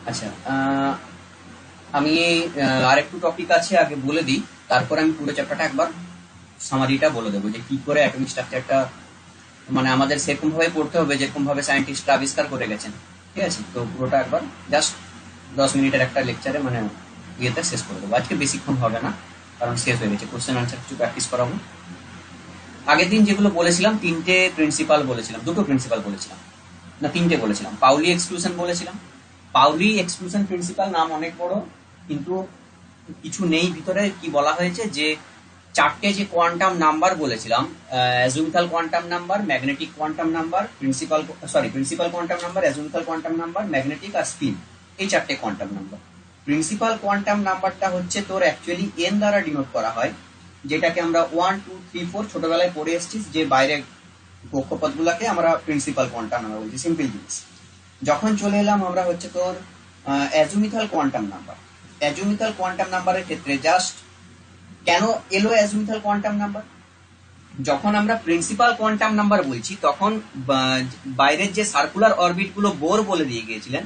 আচ্ছা, আমি আরেকটু টপিক আছে আগে বলে দিই, তারপর আমি পুরো চ্যাপ্টারটা একবার সামারিটা বলে দেবো যে কি করে অ্যাটমিক স্ট্রাকচারটা মানে আমাদের সেরকম ভাবে পড়তে হবে যেরকম ভাবে সায়েন্টিস্টরা আবিষ্কার করে গেছেন। ঠিক আছে, তো পুরোটা একবার জাস্ট 10 মিনিটের একটা লেকচারে মানে ইয়েতে শেষ করে দেবো। আজকে বেশিক্ষণ হবে না, কারণ শেষ হয়ে গেছে, কোশ্চেন আনসার কিছু প্র্যাকটিস করাবো। আগের দিন যেগুলো বলেছিলাম, তিনটে প্রিন্সিপাল বলেছিলাম, দুটো প্রিন্সিপাল বলেছিলাম, না তিনটে বলেছিলাম। পাউলি এক্সক্লুশন বলেছিলাম। পাউলি এক্সক্লুশন প্রিন্সিপাল নাম অনেক বড়, কিন্তু কিছু নেই ভিতরে। কি বলা হয়েছে যে চারটে যে কোয়ান্টাম নাম্বার বলেছিলাম, azimuthal quantum number, magnetic quantum number, principal quantum number, azimuthal quantum number, magnetic আর স্পিন, এই চারটে কোয়ান্টাম নাম্বার। প্রিন্সিপাল কোয়ান্টাম নাম্বারটা হচ্ছে তোর অ্যাকচুয়ালি এন দ্বারা ডিনোট করা হয়, যেটাকে আমরা 1 2 3 4 ছোটবেলায় পড়ে এসেছিস, যে বাইরে কক্ষপথগুলোকে আমরা প্রিন্সিপাল কোয়ান্টাম নাম্বার বলছি, সিম্পল জিনিস। যখন চলে এলাম আমরা হচ্ছে তোর অ্যাজুমিথাল কোয়ান্টাম নাম্বার। অ্যাজুমিথাল কোয়ান্টাম নাম্বারের ক্ষেত্রে জাস্ট কেন এলো অ্যাজুমিথাল কোয়ান্টাম নাম্বার, যখন আমরা প্রিন্সিপাল কোয়ান্টাম নাম্বার বলছি তখন বাইরের যে সার্কুলার অরবিট গুলো বোর বলে দিয়ে গিয়েছিলেন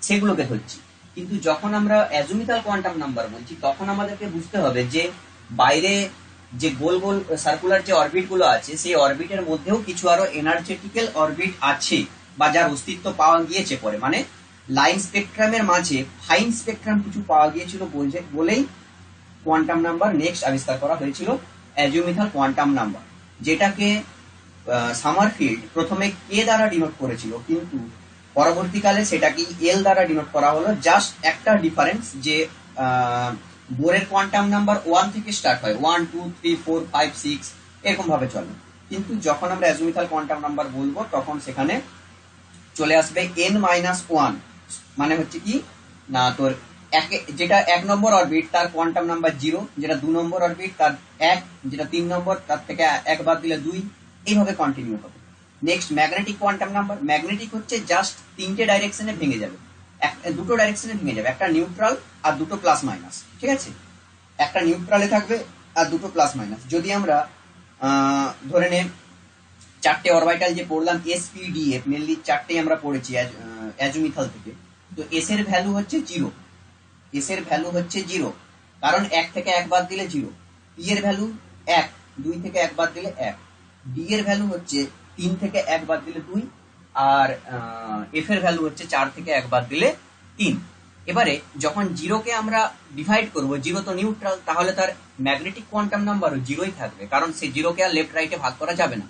সেগুলোকে ধরছি, কিন্তু যখন আমরা অ্যাজুমিথাল কোয়ান্টাম নাম্বার বলছি তখন আমাদেরকে বুঝতে হবে যে বাইরে যে গোল গোল সার্কুলার যে অরবিট গুলো আছে সেই অরবিটের মধ্যেও কিছু আরো এনার্জেটিক্যাল অরবিট আছে, বা যার অস্তিত্ব পাওয়া গিয়েছে পরে, মানে লাইন স্পেকট্রামের মাঝে ফাইন স্পেকট্রাম কিছু পাওয়া গিয়েছিল বলেই কোয়ান্টাম নাম্বার নেক্সট আবিষ্কার করা হয়েছিল, অ্যাজিওমিথাল কোয়ান্টাম নাম্বার, যেটাকে সামারফিল্ড প্রথমে কে দ্বারা ডিনোট করেছিল, কিন্তু পরবর্তীকালে সেটাকে এল দ্বারা ডিনোট করা হলো। জাস্ট একটা ডিফারেন্স যে বোরের কোয়ান্টাম নাম্বার 1 থেকে স্টার্ট হয়, 1 2 3 4 5 6 এরকম ভাবে চলে, কিন্তু যখন আমরা অ্যাজিওমিথাল কোয়ান্টাম নাম্বার বলবো তখন সেখানে চলে আসবে n-1, মানে হচ্ছে কি না তোর যেটা 1 নম্বর অরবিট তার কোয়ান্টাম নাম্বার 0, যেটা 2 নম্বর অরবিট তার 1, যেটা 3 নম্বর তার থেকে 1 বাদ দিলে 2, এইভাবে কন্টিনিউ হবে। Next magnetic quantum number. Magnetic হচ্ছে জাস্ট তিনটে ডাইরেকশনে ভেঙে যাবে, দুটো ডাইরেকশনে ভেঙে যাবে, একটা নিউট্রাল আর দুটো প্লাস মাইনাস। ঠিক আছে, একটা নিউট্রালে থাকবে আর দুটো প্লাস মাইনাস। যদি আমরা ধরে নে চারটে অরবিটাল যে পড়লাম এসপিডিএফ, মেনলি চারটেই আমরা পড়েছি অ্যাজুমিথাল থেকে, তো এস এর ভ্যালু হচ্ছে 0, এস এর ভ্যালু হচ্ছে 0, কারণ 1 থেকে 1 বাদ দিলে 0। পি এর ভ্যালু 1, 2 থেকে 1 বাদ দিলে 1। ডি এর ভ্যালু হচ্ছে 3 থেকে 1 বাদ দিলে 2, আর এফ এর ভ্যালু হচ্ছে 4 থেকে 1 বাদ দিলে 3। এবারে যখন 0 কে আমরা ডিভাইড করব, 0 তো নিউট্রাল, তাহলে তার ম্যাগনেটিক কোয়ান্টাম নাম্বারও 0ই থাকবে, কারণ সেই 0 কে আর লেফট রাইটে ভাগ করা যাবে না।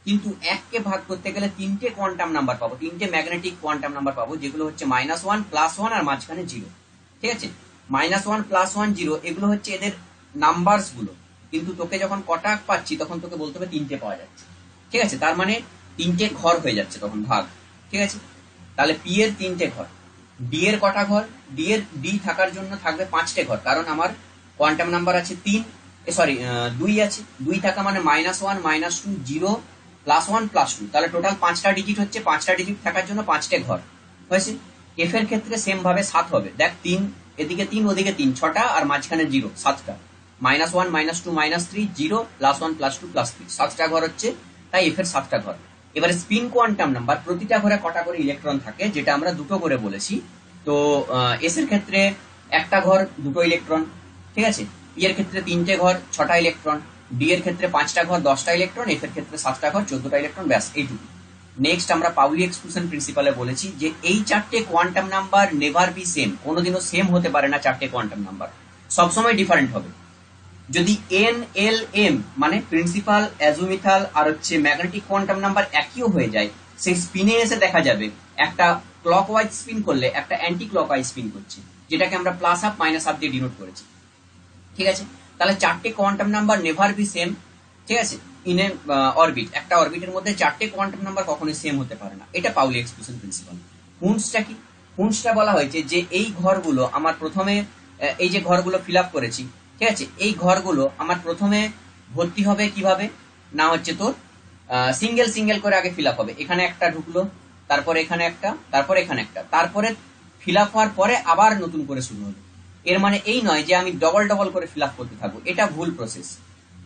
কিন্তু 1 কে ভাগ করতে গেলে তিনটে কোয়ান্টাম নাম্বার পাবো, তিনটে ম্যাগনেটিক কোয়ান্টাম নাম্বার পাবো, যেগুলো হচ্ছে -1 +1 আর মাঝখানে 0। ঠিক আছে, -1 +1 0 এগুলো হচ্ছে এদের নাম্বারস গুলো, কিন্তু তোকে যখন কটা পাচ্ছি তখন তোকে বলতে হবে তিনটে পাওয়া যাচ্ছে। ঠিক আছে, তার মানে তিনটে ঘর হয়ে যাচ্ছে তখন ভাগ। ঠিক আছে, তাহলে পি এর তিনটে ঘর, ডি এর কটা ঘর, ডি থাকার জন্য থাকবে 5টে ঘর, কারণ আমার কোয়ান্টাম নাম্বার আছে 3, সরি 2 আছে, 2 থাকা মানে -1 -2 0 +1 +2, তাহলে টোটাল 5টা ডিজিট হচ্ছে, 5টা ডিজিট থাকার জন্য 5টে ঘর হয়েছে। এফ এর ক্ষেত্রে সেম ভাবে 7 হবে, দেখ 3 এদিকে 3 ওদিকে 3, 6টা আর মাঝখানে 0, 7টা, -1 -2 -3 0 +1 +2 +3, 7টা ঘর হচ্ছে, তাই এফ এর 7টা ঘর। এবারে স্পিন কোয়ান্টাম নাম্বার, প্রতিটা ঘরে কটা করে ইলেকট্রন থাকে, যেটা আমরা দুটো করে বলেছি। তো এস এর ক্ষেত্রে একটা ঘর 2টো ইলেকট্রন। ঠিক আছে, পি এর ক্ষেত্রে 3টে ঘর 6টা ইলেকট্রন, ডি এর ক্ষেত্রে 5টা ঘর 10টা ইলেকট্রন, এফ এর ক্ষেত্রে 7টা ঘর 14টা ইলেকট্রন, ব্যাস এইটুকু। নেক্সট আমরা পাউলি এক্সক্লুশন প্রিন্সিপালে বলেছি যে এই চারটে quantum number never be same, কোনোদিনও সেম হতে পারে না, চারটে কোয়ান্টাম নাম্বার সবসময় ডিফারেন্ট হবে। যদি এন এল এম মানে প্রিন্সিপাল, অ্যাজুমিথাল আর হচ্ছে ম্যাগনেটিক কোয়ান্টাম নাম্বার একইও হয়ে যায়, সেই স্পিনে এসে দেখা যাবে একটা ক্লকওয়াইজ স্পিন করলে একটা অ্যান্টি ক্লকওয়াইজ স্পিন করছে, যেটাকে আমরা +1/2 -1/2 দিয়ে ডিনোট করেছি। ঠিক আছে, তাহলে চারটে quantum number never be same. ঠিক আছে, ইন এ অরবিট, একটা অরবিটের মধ্যে চারটে কোয়ান্টাম নাম্বার কখনোই সেম হতে পারে না, এটা পাউলি এক্সক্লুশন প্রিন্সিপাল। হুন্সটা কি? হুন্সটা বলা হয়েছে যে এই ঘরগুলো আমার প্রথমে, এই যে ঘরগুলো ফিল আপ করেছি, ঠিক আছে, এই ঘরগুলো আমার প্রথমে ভর্তি হবে কিভাবে না, হচ্ছে তোর সিঙ্গেল সিঙ্গেল করে আগে ফিল আপ হবে, এখানে একটা ঢুকলো, তারপরে এখানে একটা, তারপরে এখানে একটা, তারপরে ফিল আপ হওয়ার পরে আবার নতুন করে শুরু হবে। এর মানে এই নয় যে আমি ডবল ডবল করে ফিল আপ করতে থাকবো, এটা ভুল প্রসেস।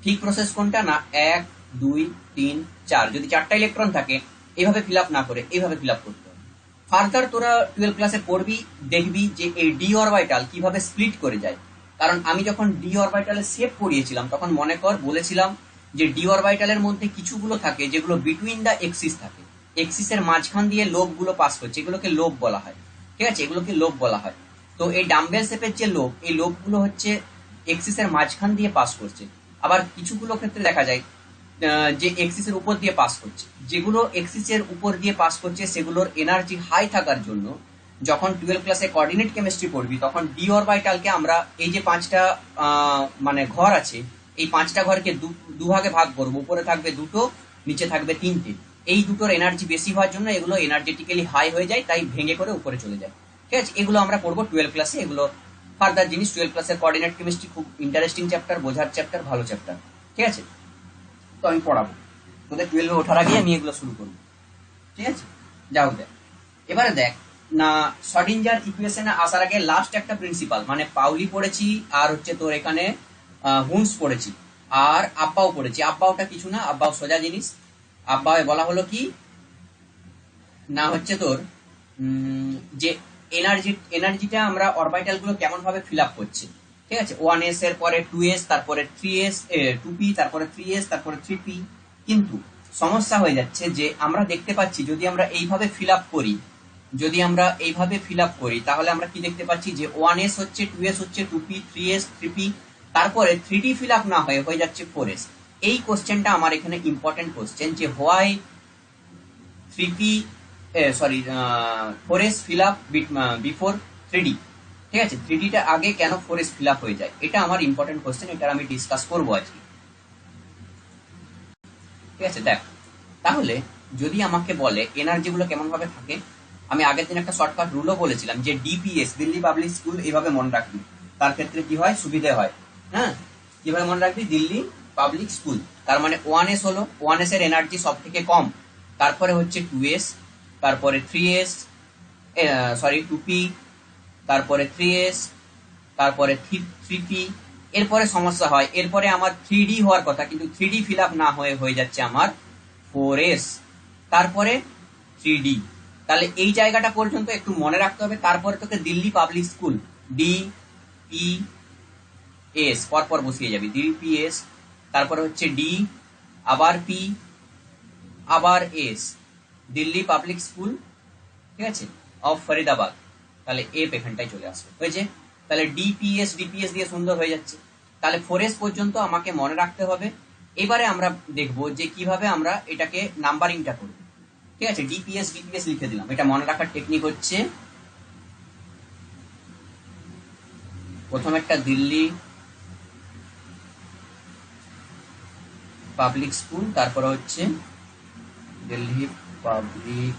ঠিক প্রসেস কোনটা না, 1 2 3 4, যদি 4টা ইলেকট্রন থাকে এইভাবে ফিল আপ না করে এইভাবে ফিল আপ করতে হবে। ফার্দার তোরা 12 ক্লাসে পড়বি, দেখবি যে এই ডি অরবিটাল কিভাবে স্প্লিট করে যায়। কারণ আমি যখন ডি অরবিটালের শেপ পড়িয়েছিলাম তখন মনে কর বলেছিলাম যে ডি অরবিটালের মধ্যে কিছুগুলো থাকে যেগুলো বিটুইন দা এক্সিস থাকে, এক্সিসের মাঝখান দিয়ে লোবগুলো পাস করছে, এগুলোকে লোব বলা হয়। ঠিক আছে, এগুলোকে লোব বলা হয়। তো এই ডাম্বেল শেপের যে লোব, এই লোবগুলো হচ্ছে এক্সিসের মাঝখান দিয়ে পাস করছে। আবার কিছুগুলো ক্ষেত্রে দেখা যায় যে এক্সিসের উপর দিয়ে পাস করছে। যেগুলো এক্সিসের উপর দিয়ে পাস করছে সেগুলোর এনার্জি হাই থাকার জন্য যখন 12 ক্লাসে কোঅর্ডিনেট কেমিস্ট্রি পড়বি তখন ডি অরবিটালকে আমরা এই যে পাঁচটা মানে ঘর আছে, এই পাঁচটা ঘরকে দুভাগে ভাগ করবো। উপরে থাকবে দুটো, নিচে থাকবে তিনটে। এই দুটোর এনার্জি বেশি হওয়ার জন্য এগুলো এনার্জেটিক্যালি হাই হয়ে যায়, তাই ভেঙে করে উপরে চলে যায়। ঠিক আছে, এগুলো আমরা পড়বো 12 ক্লাসে। এগুলো ফার্দার জিনিস। 12 ক্লাসের কোঅর্ডিনেট কেমিস্ট্রি খুব ইন্টারেস্টিং চ্যাপ্টার, বোঝার চ্যাপ্টার, ভালো চ্যাপ্টার। ঠিক আছে, তো আমি পড়াবো তোদের 12 ওঠার আগে আমি এগুলো শুরু করবো। ঠিক আছে, যাও দেখ। এবারে দেখ না, শর্ডিঞ্জার ইকুয়েশনে আসার আগে লাস্ট একটা প্রিন্সিপাল মানে পাউলি পড়েছি, আর হচ্ছে তোর এখানে হুন্স পড়েছি, আর আব্বাও পড়েছি। আব্বাওটা কিছু না, আব্বাও সোজা জিনিস। আব্বাও বলা হলো কি না হচ্ছে তোর যে এনার্জিটা আমরা অরবিটাল গুলো কেমন ভাবে ফিল আপ করছে। ঠিক আছে, 1s এর পরে 2s, তারপরে 3s, 2p, তারপরে 3s, তারপরে 3p। কিন্তু সমস্যা হয়ে যাচ্ছে যে আমরা দেখতে পাচ্ছি যদি আমরা এইভাবে ফিল আপ করি, যদি আমরা এইভাবে ফিল আপ করি তাহলে আমরা কি দেখতে পাচ্ছি যে 1s হচ্ছে, 2s হচ্ছে, 2p, 3s, 3p, তারপরে 3d ফিল আপ না হয়ে হয়ে যাচ্ছে 4s। এই কোশ্চেনটা আমার এখানে ইম্পর্টেন্ট কোশ্চেন যে why 3p, sorry 4s fill up before 3d। ঠিক আছে, 3d টা আগে কেন 4s ফিল আপ হয়ে যায়, এটা আমার ইম্পর্টেন্ট কোশ্চেন, এটা আমি ডিসকাস করবো আজকে। ঠিক আছে, দেখ তাহলে যদি আমাকে বলে এনার্জি গুলো কেমন ভাবে থাকে, আমি আগের দিন একটা শর্টকাট রুলও বলেছিলাম যে ডিপিএস, দিল্লি পাবলিক স্কুল, এইভাবে মনে রাখবি। তার ক্ষেত্রে কি হয়, সুবিধে হয়। হ্যাঁ, কিভাবে মনে রাখবি, দিল্লি পাবলিক স্কুল। তার মানে 1s হলো, 1s এর এনার্জি সব থেকে কম, তারপরে হচ্ছে 2s, তারপরে 3s, সরি 2p, তারপরে 3s, তারপরে 3p। এরপরে সমস্যা হয়, এরপরে আমার 3d হওয়ার কথা কিন্তু 3d ফিল আপ না হয়ে হয়ে যাচ্ছে আমার 4s, তারপরে 3d। তাহলে এই জায়গাটা পর্যন্ত একটু মনে রাখতে হবে। তারপরে তোকে Delhi public school, D P S পরপর বসিয়ে যাবি, ডিপিএস, তারপরে হচ্ছে ডি, আবার পি, আবার এস, দিল্লি পাবলিক স্কুল। ঠিক আছে, অফ ফরিদাবাদ। তাহলে এফ এখানটায় চলে আসবে, হয়েছে। তাহলে ডিপিএস ডিপিএস দিয়ে সুন্দর হয়ে যাচ্ছে। তাহলে 4s পর্যন্ত আমাকে মনে রাখতে হবে। এবারে আমরা দেখব যে কিভাবে আমরা এটাকে নাম্বারিংটা করব। ঠিক আছে, ডিপিএস ডিপিএস লিখে দিলাম। এটা মনে রাখার টেকনিক হচ্ছে প্রথম একটা দিল্লি পাবলিক স্কুল, তারপরে হচ্ছে Delhi public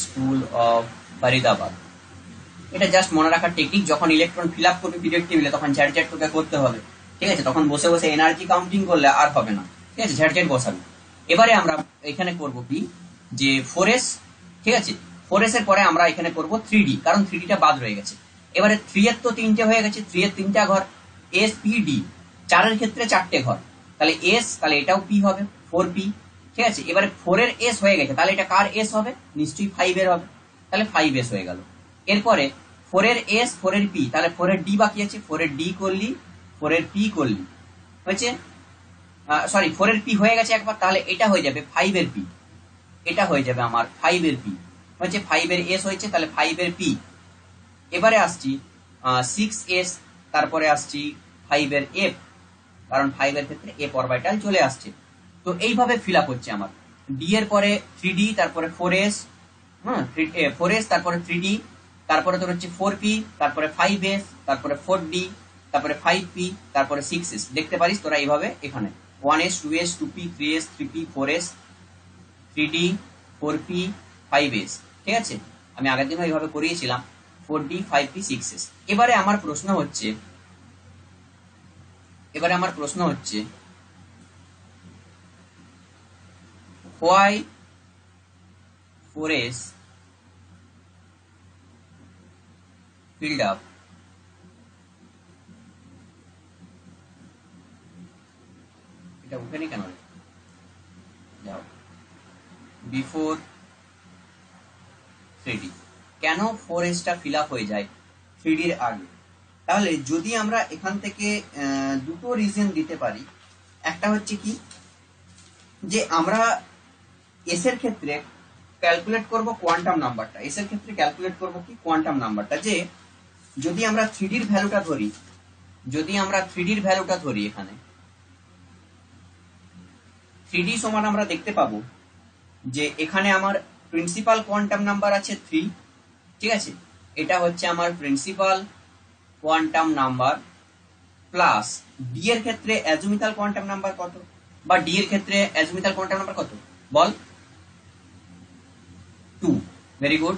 school of Faridabad. এটা জাস্ট মনে রাখার টেকনিক। যখন ইলেকট্রন ফিল আপ করবে পিরিয়ড টেবিলে তখন ঝ্যাট ঝ্যাট তোকে করতে হবে। ঠিক আছে, তখন বসে বসে এনার্জি কাউন্টিং করলে আর হবে না। ঠিক আছে, ঝ্যাট ঝ্যাট বসাবে। এবারে আমরা এখানে করব কি যে 4s। ঠিক আছে, 4s এর পরে আমরা এখানে করব 3d, কারণ 3d টা বাদ রয়ে গেছে। এবারে 3 এর তো তিনটে হয়ে গেছে, 3 এর তিনটা ঘর, এস পি ডি। 4 এর ক্ষেত্রে চারটে ঘর, তাহলে এস, তাহলে এটাও পি হবে, 4p। ঠিক আছে, এবারে 4 এর এস হয়ে গেছে, তাহলে এটা কার এস হবে, নিশ্চয়ই 5 এর হবে, তাহলে 5s হয়ে গেল। এরপরে 4 এর এস, 4 এর পি, তাহলে 4 এর ডি বাকি আছে, 4 এর ডি করলি, 4 এর পি করলি, হয়েছে। সরি, 4 এর পি হয়ে গেছে একবার, তাহলে এটা হয়ে যাবে 5 এর পি, এটা হয়ে যাবে আমার 5 এর পি, হয়েছে। 5 এর এস হয়েছে, তাহলে 5 এর পি। এবারে আসছি 6s, তারপরে আসছি 5 এর এফ, কারণ 5 এর ক্ষেত্রে এফ অরবিটাল চলে আসছে। তো এইভাবে ফিল আপ হচ্ছে আমার। ডি এর পরে 3d, তারপরে 4s, হ্যাঁ 4s, তারপরে 3d, তারপরে তোর হচ্ছে 4p, তারপরে 5s, তারপরে 4d, তারপরে 5p, তারপরে 6s। দেখতে পারিস তোরা এইভাবে এখানে 1s, 2s, 2p, 3s, 3p, 4s, 3d, 4p, 5s। ঠিক আছে, আমি আগের দিনও এইভাবে করিয়েছিলাম, 4d, 5p, 6s। এবারে আমার প্রশ্ন হচ্ছে why 4s filled up এটা উঠেনি কেন রে? যাও, বিফোর 3D। কেন 4s টা ফিল আপ হয়ে যায় 3D এর আগে? তাহলে যদি আমরা এখান থেকে দুটো রিজন দিতে পারি। একটা হচ্ছে কি, যে আমরা এস এর ক্ষেত্রে ক্যালকুলেট করব কোয়ান্টাম নাম্বারটা, এস এর ক্ষেত্রে ক্যালকুলেট করব কি কোয়ান্টাম নাম্বারটা, যে যদি আমরা 3D এর ভ্যালুটা ধরি, যদি আমরা 3D এর ভ্যালুটা ধরি, এখানে 3D সমান আমরা দেখতে পাবো যে এখানে আমার প্রিন্সিপাল কোয়ান্টাম নাম্বার আছে 3, ঠিক আছে, এটা হচ্ছে আমার principal quantum number, plus D এর ক্ষেত্রে অ্যাজিমুথাল কোয়ান্টাম নাম্বার কত, বা ডি এর ক্ষেত্রে অ্যাজিমুথাল কোয়ান্টাম নাম্বার কত বল? 2। Very good.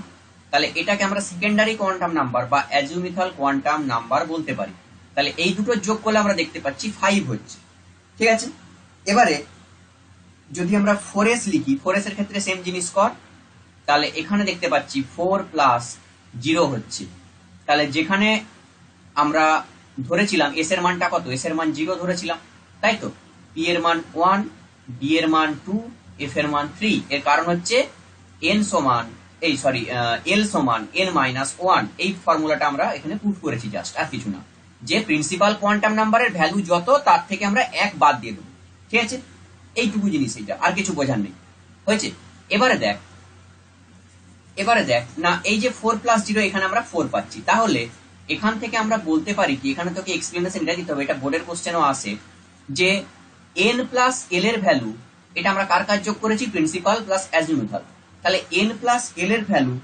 তাহলে এটাকে আমরা সেকেন্ডারি কোয়ান্টাম নাম্বার বা অ্যাজিমুথাল কোয়ান্টাম নাম্বার বলতে পারি। তাহলে এই দুটো যোগ করলে আমরা দেখতে পাচ্ছি 5 হচ্ছে, ঠিক আছে। এবারে যদি আমরা 4s লিখি, 4s এর ক্ষেত্রে সেম জিনিস কর, তাহলে এখানে দেখতে পাচ্ছি 4 প্লাস 0 হচ্ছে। তাহলে যেখানে আমরা ধরেছিলাম এস এর মানটা কত, এস এর মান 0 ধরেছিলাম, তাই তো, পি এর মান 1, ডি এর মান 2, এফ এর মান 3। এর কারণ হচ্ছে এন সমান এল সমান এন মাইনাস 1। এই ফর্মুলাটা আমরা এখানে পুট করেছি, জাস্ট, আর কিছু না। যে প্রিন্সিপাল কোয়ান্টাম নাম্বারের ভ্যালু যত, তার থেকে আমরা 1 বাদ দিয়ে দেবো, ঠিক আছে। এইটুকু জিনিস, এইটা, আর কিছু বোঝার নেই, হয়েছে। এবারে দেখ না, এই যে 4 প্লাস 0, এখানে আমরা 4 পাচ্ছি। তাহলে এখান থেকে আমরা বলতে পারি কি, এখানে তোকে এক্সপ্লেনেশন এটা দিতে হবে, এটা বোর্ডের কোশ্চেনও আসে, যে এন প্লাস এল এর ভ্যালু, এটা আমরা কার কাজ যোগ করেছি, প্রিন্সিপাল প্লাস অ্যাজিমুথাল। তাহলে এন প্লাস এল এর ভ্যালু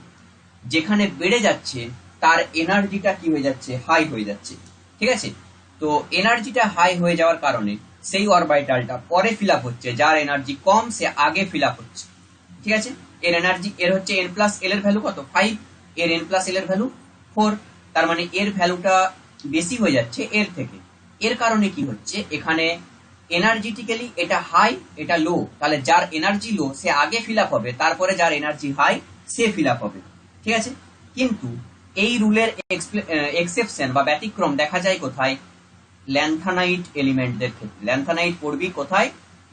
যেখানে বেড়ে যাচ্ছে, তার এনার্জিটা কি হয়ে যাচ্ছে, হাই হয়ে যাচ্ছে, ঠিক আছে। তো এনার্জিটা হাই হয়ে যাওয়ার কারণে সেই অরবিটালটা পরে ফিল আপ হচ্ছে, যার এনার্জি কম সে আগে ফিল আপ হচ্ছে, ঠিক আছে। এর এনার্জি, এর হচ্ছে এন প্লাস এল এর ভ্যালু কত, 5, এর এন প্লাস এল এর ভ্যালু 4। তার মানে এর ভ্যালুটা বেশি হয়ে যাচ্ছে এর থেকে। এর কারণে কি হচ্ছে, এখানে এনার্জিটিক্যালি এটা হাই, এটা লো। তাহলে যার এনার্জি লো সে আগে ফিল আপ হবে, তারপরে যার এনার্জি হাই সে ফিল আপ হবে, ঠিক আছে। কিন্তু এই রুলের এক্সেপশন বা ব্যতিক্রম দেখা যায় কোথায়, ল্যান্থানাইট এলিমেন্টদের ক্ষেত্রে। ল্যান্থানাইট পড়বি কোথায়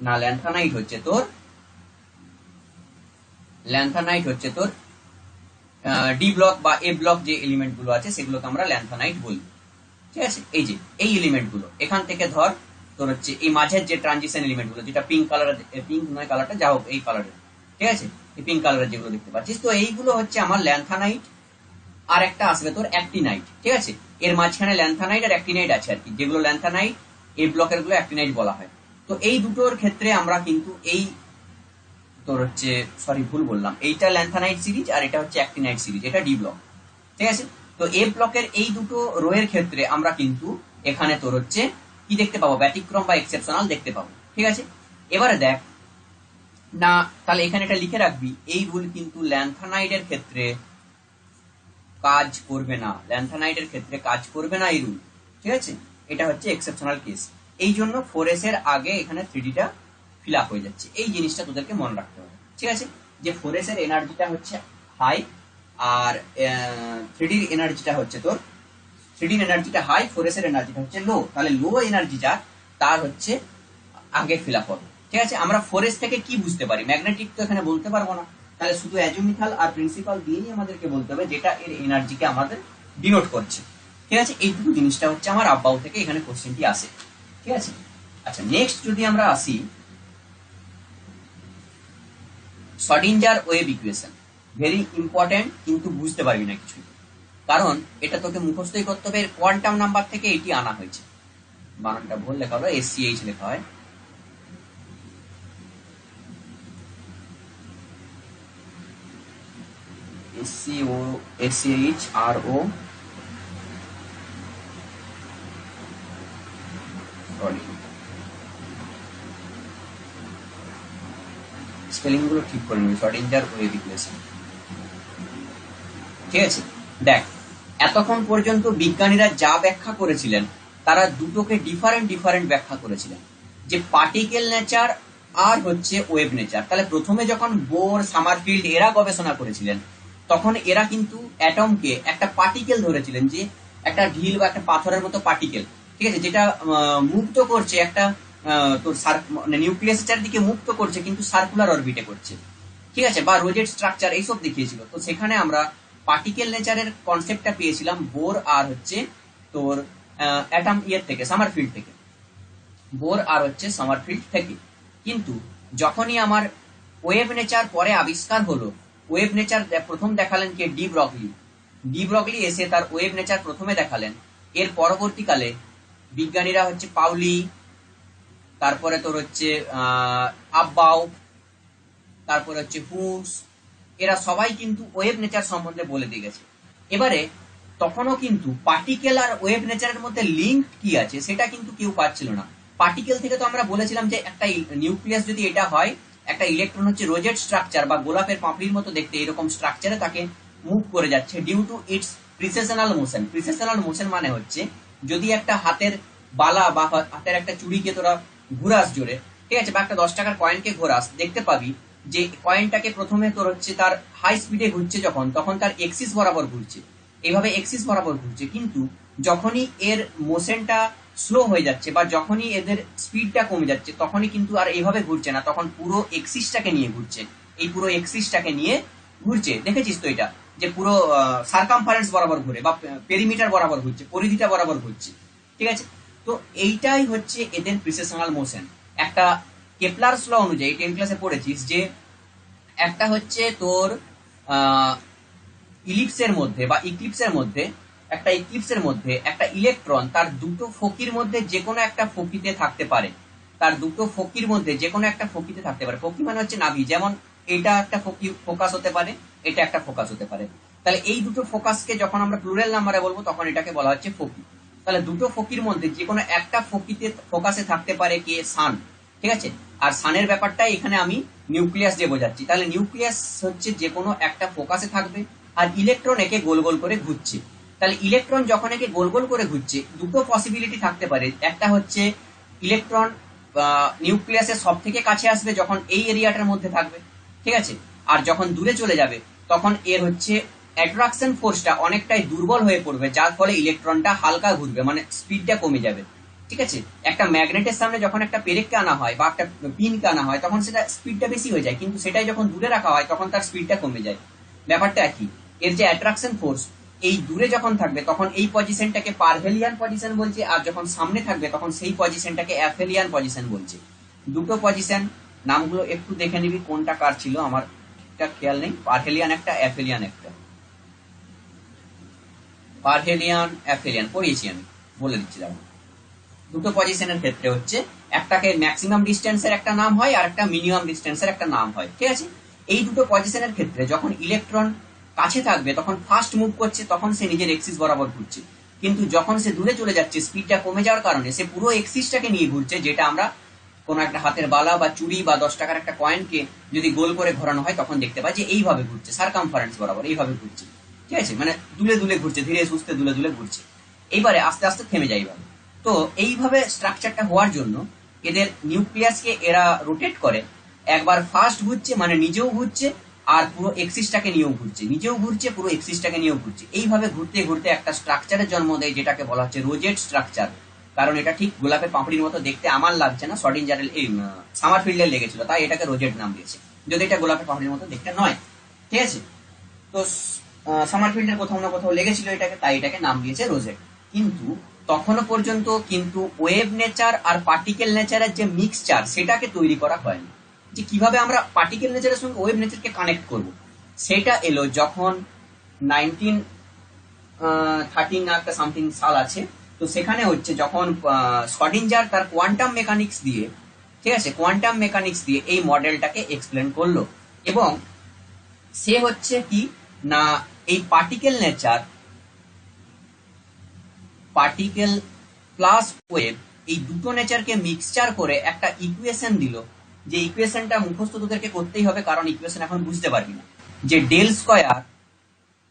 না, ল্যান্থানাইট হচ্ছে তোর ডি ব্লক বা এ ব্লক যে এলিমেন্ট গুলো আছে, সেগুলোকে আমরা ল্যান্থানাইট বলি, ঠিক আছে। এই যে এই এলিমেন্ট গুলো এখান থেকে ধর, তোর হচ্ছে এই মাঝের যে ট্রানজিশন এলিমেন্ট গুলো, যেটা পিঙ্ক কালার, পিঙ্ক নয় কালারটা, যা হোক এই কালারের, ঠিক আছে, এই পিঙ্ক কালারের যেগুলো দেখতে পাচ্ছিস, তো এইগুলো হচ্ছে আমার ল্যান্থানাইট। আর একটা আসবে তোর অ্যাক্টিনাইট, ঠিক আছে। এর মাঝখানে ল্যান্থানাইট আর অ্যাক্টিনাইট আছে আর কি, যেগুলো ল্যান্থানাইট, এই ব্লকের গুলো অ্যাক্টিনাইট বলা হয়। তো এই দুটোর ক্ষেত্রে আমরা কিন্তু এই তোর হচ্ছে, ভুল বললাম, এইটা ল্যান্থানাইট সিরিজ আর এটা হচ্ছে অ্যাক্টিনাইট সিরিজ, এটা ডি ব্লক, ঠিক আছে। তো এ ব্লকের এই দুটো রোয়ের ক্ষেত্রে আমরা কিন্তু এখানে তোর হচ্ছে কি দেখতে পাবো, ব্যতিক্রম বা এক্সেপশনাল দেখতে পাবো, ঠিক আছে। এবারে দেখ না, তাহলে এখানে এটা লিখে রাখবি, এই রুল কিন্তু ল্যান্থানাইটের ক্ষেত্রে কাজ করবে না, ল্যান্থানাইটের ক্ষেত্রে কাজ করবে না এই রুল, ঠিক আছে। এটা হচ্ছে এক্সেপশনাল কেস। এই জন্য 4s এর আগে এখানে 3D টা ফিল আপ হয়ে যাচ্ছে। এই জিনিসটা তোদেরকে মনে রাখতে হবে, ঠিক আছে, যে 4s এর এনার্জিটা হচ্ছে হাই, আর 3D এনার্জিটা হচ্ছে তোর, 3D এনার্জিটা হাই, 4s এর এনার্জিটা হচ্ছে লো। তাহলে লো এনার্জিটা তার হচ্ছে আগে ফিল আপ হবে, ঠিক আছে। আমরা 4s থেকে কি বুঝতে পারি, ম্যাগনেটিক তো এখানে বলতে পারবো না, তাহলে শুধু অ্যাজিমুথাল আর প্রিন্সিপাল দিয়েই আমাদেরকে বলতে হবে, যেটা এর এনার্জিকে আমাদের ডিনোট করছে, ঠিক আছে। এইটুকু জিনিসটা হচ্ছে আমার আব্বাউ থেকে এখানে কোশ্চেনটি আসে, ঠিক আছে। আচ্ছা, নেক্সট যদি আমরা আসি, শর্ডিঞ্জার ওয়েভ ইকুয়েশন, ভেরি ইম্পর্টেন্ট, কিন্তু বুঝতে পারবি না কিছু, কারণ এটা তোকে মুখস্থই করতে হবে। কোয়ান্টাম নাম্বার থেকে এটি আনা হয়েছে, বানানটা ভুল লেখা হলো, SCH লেখা হয়, SCHRO, স্পেলিং গুলো ঠিক করে নিবি, শর্ডিঞ্জার ওয়েভ ইকুয়েশন, ঠিক আছে। দেখ, এতক্ষণ পর্যন্ত বিজ্ঞানীরা যা ব্যাখ্যা করেছিলেন, তারা দুটোকে ডিফারেন্ট ব্যাখ্যা করেছিলেন, যে পার্টিকেল নেচার আর হচ্ছে ওয়েভ নেচার। তাহলে প্রথমে যখন বোর, সামারফিল্ড এরা গবেষণা করেছিলেন, তখন এরা কিন্তু অ্যাটমকে একটা পার্টিকেল ধরেছিলেন, যে একটা ঢিল বা একটা পাথরের মতো পার্টিকেল, ঠিক আছে, যেটা মুক্ত করছে একটা তোর নিউক্লিয়াসের চারদিকে মুক্ত করছে, কিন্তু সার্কুলার অরবিটে করছে, ঠিক আছে, বা রোজেট স্ট্রাকচার এইসব দেখিয়েছিল। তো সেখানে আমরা পার্টিকেল নেচারের কনসেপ্টটা পেয়েছিলাম বোর আর হচ্ছে তোর অ্যাটম ইয়ের থেকে, সামারফিল্ড থেকে, বোর আর হচ্ছে সামারফিল্ড থেকে। কিন্তু যখনই আমার ওয়েভ নেচার পরে আবিষ্কার হলো, ওয়েভ নেচার প্রথম দেখালেন কে? De Broglie. ডি ব্রগলি এসে তার ওয়েভ নেচার প্রথমে দেখালেন। এর পরবর্তীকালে বিজ্ঞানীরা হচ্ছে পাউলি, তারপরে তোর হচ্ছে আব্বাউ, তারপরে হচ্ছে হুস, এরা সবাই কিন্তু ওয়েভ নেচার সম্বন্ধে বলে দিয়ে গেছে। এবারে তখনও কিন্তু পার্টিকেল আর ওয়েভ নেচারের মধ্যে লিঙ্ক কি আছে সেটা কিন্তু কেউ পাচ্ছিল না। পার্টিকেল থেকে তো আমরা বলেছিলাম যে একটা নিউক্লিয়াস যদি এটা হয়, একটা ইলেকট্রন হচ্ছে রোজেট স্ট্রাকচার বা গোলাপের পাপড়ির মতো দেখতে এরকম স্ট্রাকচারে তাকে মুভ করে যাচ্ছে due to its precessional motion. Precessional motion মানে হচ্ছে যদি একটা হাতের বালা বা হাতের একটা চুড়িকে তোরা ঘুরাস জোরে, ঠিক আছে, বা একটা 10 টাকার কয়েনকে ঘোরাস, দেখতে পাবি যে কয়েনটাকে প্রথমে তোর হচ্ছে তার হাই স্পিডে ঘুরছে যখন, তখন তার এক্সিস বরাবর ঘুরছে, এইভাবে এক্সিস বরাবর ঘুরছে। কিন্তু যখনই এর মোশনটা স্লো হয়ে যাচ্ছে বা যখনই এদের স্পিডটা কমে যাচ্ছে, তখনই কিন্তু আর এইভাবে ঘুরছে না, তখন পুরো এক্সিসটাকে নিয়ে ঘুরছে, এই পুরো এক্সিসটাকে নিয়ে ঘুরছে। দেখেছিস তো এটা, যে পুরো সার্কামফারেন্স বরাবর ঘুরে বা পেরিমিটার বরাবর ঘুরছে, পরিধিটা বরাবর ঘুরছে, ঠিক আছে। তো এইটাই হচ্ছে এদের প্রিসেশনাল মোশন। একটা কেপলারস ল অনুযায়ী 10 ক্লাসে পড়েছিস যে একটা হচ্ছে তোর ইলিপসের মধ্যে বা ইক্লিপসের মধ্যে, একটা ইক্লিপসের মধ্যে একটা ইলেকট্রন তার দুটো ফকির মধ্যে যে কোনো একটা ফকিতে থাকতে পারে, তার দুটো ফকির মধ্যে যে কোনো একটা ফকিতে থাকতে পারে। ফকি মানে হচ্ছে নাভি, যেমন এটা একটা ফোকাস হতে পারে, এটা একটা ফোকাস হতে পারে। তাহলে এই দুটো ফোকাসকে যখন আমরা প্লুরাল নাম্বারে বলবো তখন এটাকে বলা হচ্ছে ফকি। তাহলে দুটো ফকির মধ্যে যে কোনো একটা ফকিতে ফোকাসে থাকতে পারে কে? সান, ঠিক আছে। আর সানের ব্যাপারটাই এখানে আমি নিউক্লিয়াস দিয়ে বোঝাচ্ছি। তাহলে নিউক্লিয়াস হচ্ছে যে কোনো একটা ফোকাসে থাকবে আর ইলেকট্রন একে গোল গোল করে ঘুরছে। তাহলে ইলেকট্রন যখন একে গোল গোল করে ঘুরছে, দুটো পসিবিলিটি থাকতে পারে। একটা হচ্ছে ইলেকট্রন নিউক্লিয়াসের সব থেকে কাছে আসবে যখন এই এরিয়াটার মধ্যে থাকবে, ঠিক আছে। আর যখন দূরে চলে যাবে তখন এর হচ্ছে অ্যাট্রাকশন ফোর্সটা অনেকটাই দুর্বল হয়ে পড়বে, যার ফলে ইলেকট্রনটা হালকা ঘুরবে, মানে স্পিডটা কমে যাবে, ঠিক আছে। একটা ম্যাগনেটের সামনে যখন একটা পেরেককে আনা হয় বা একটা পিনকে আনা হয় তখন সেটা স্পিডটা বেশি হয়ে যায়, কিন্তু সেটাই যখন দূরে রাখা হয় তখন তার স্পিডটা কমে যায়। ব্যাপারটা একই। এর যে অ্যাট্রাকশন ফোর্স এই দূরে যখন থাকবে তখন এই পজিশনটাকে পারহেলিয়ান পজিশন বলছে, আর যখন সামনে থাকবে তখন সেই পজিশনটাকে অ্যাফেলিয়ান পজিশন বলছে। দুটো পজিশন, নামগুলো একটু দেখে নিবি কোনটা কার ছিল, আমার ঠিকঠাক খেয়াল নেই। পারহেলিয়ান একটা, অ্যাফেলিয়ান একটা। পারহেলিয়ান অ্যাফেলিয়ান পড়িয়েছি আমি, বলে দিচ্ছি দাঁড়াও। দুটো পজিশনের ক্ষেত্রে হচ্ছে একটাকে ম্যাক্সিমাম ডিস্টেন্সের একটা নাম হয় আর একটা মিনিমাম ডিস্টেন্সের একটা নাম হয়, ঠিক আছে। এই দুটো পজিশনের ক্ষেত্রে যখন ইলেকট্রন কাছে থাকবে তখন ফার্স্ট মুভ করছে, তখন সে নিজের এক্সিস বরাবর ঘুরছে। কিন্তু যখন সে দূরে চলে যাচ্ছে, স্পিডটা কমে যাওয়ার কারণে সে পুরো এক্সিসটাকে নিয়ে ঘুরছে, যেটা আমরা কোনো একটা হাতের বালা বা চুড়ি বা 10 টাকার একটা কয়েনকে যদি গোল করে ঘোরানো হয় তখন দেখতে পাই যে এইভাবে ঘুরছে, সার্কামফারেন্স বরাবর এইভাবে ঘুরছে, ঠিক আছে। মানে দুলে দুলে ঘুরছে, ধীরে সুস্থে দুলে দুলে ঘুরছে। এইবারে আস্তে আস্তে থেমে যায় এইভাবে। তো এইভাবে স্ট্রাকচারটা হওয়ার জন্য এদের নিউক্লিয়াসকে এরা রোটেট করে। একবার ফার্স্ট ঘুরছে মানে নিজেও ঘুরছে আর পুরো এক্সিসটাকে নিয়েও ঘুরছে, নিজেও ঘুরছে পুরো এক্সিসটাকে নিয়েও ঘুরছে। এইভাবে ঘুরতে ঘুরতে একটা স্ট্রাকচারের জন্ম দেয় যেটাকে বলা হচ্ছে রোজেট স্ট্রাকচার। কারণ এটা ঠিক গোলাপের পাপড়ির মতো দেখতে আমার লাগছে না, শর্ডিঞ্জারের এই সামারফিল্ডের লেগেছিল তাই এটাকে রোজেট নাম দিয়েছে, যদি এটা গোলাপের পাপড়ির মতো দেখতে নয়, ঠিক আছে। তো সামারফিল্ডের কোথাও না কোথাও লেগেছিল এটাকে, তাই এটাকে নাম দিয়েছে রোজেট। কিন্তু তখনও পর্যন্ত কিন্তু ওয়েভ নেচার আর পার্টিকেল নেচারের যে মিক্সচার সেটাকে তৈরি করা হয়নি। যে কিভাবে আমরা পার্টিকেল নেচারের সঙ্গে ওয়েভ নেচারকে কানেক্ট করব, সেটা এলো যখন 1913 না একটা সামথিং সাল আছে। তো সেখানে হচ্ছে যখন শর্ডিঞ্জার তার কোয়ান্টাম মেকানিক্স দিয়ে, ঠিক আছে, কোয়ান্টাম মেকানিক্স দিয়ে এই মডেলটাকে এক্সপ্লেন করলো। এবং সে হচ্ছে কি না এই particle nature, particle plus wave, এই দুটো নেচারকে মিক্সচার করে একটা ইকুয়েশন দিল, যে ইকুয়েশনটা মুখস্থ তোদেরকে করতেই হবে কারণ ইকুয়েশন এখন বুঝতে পারবি না। যে ডেল স্কয়ার,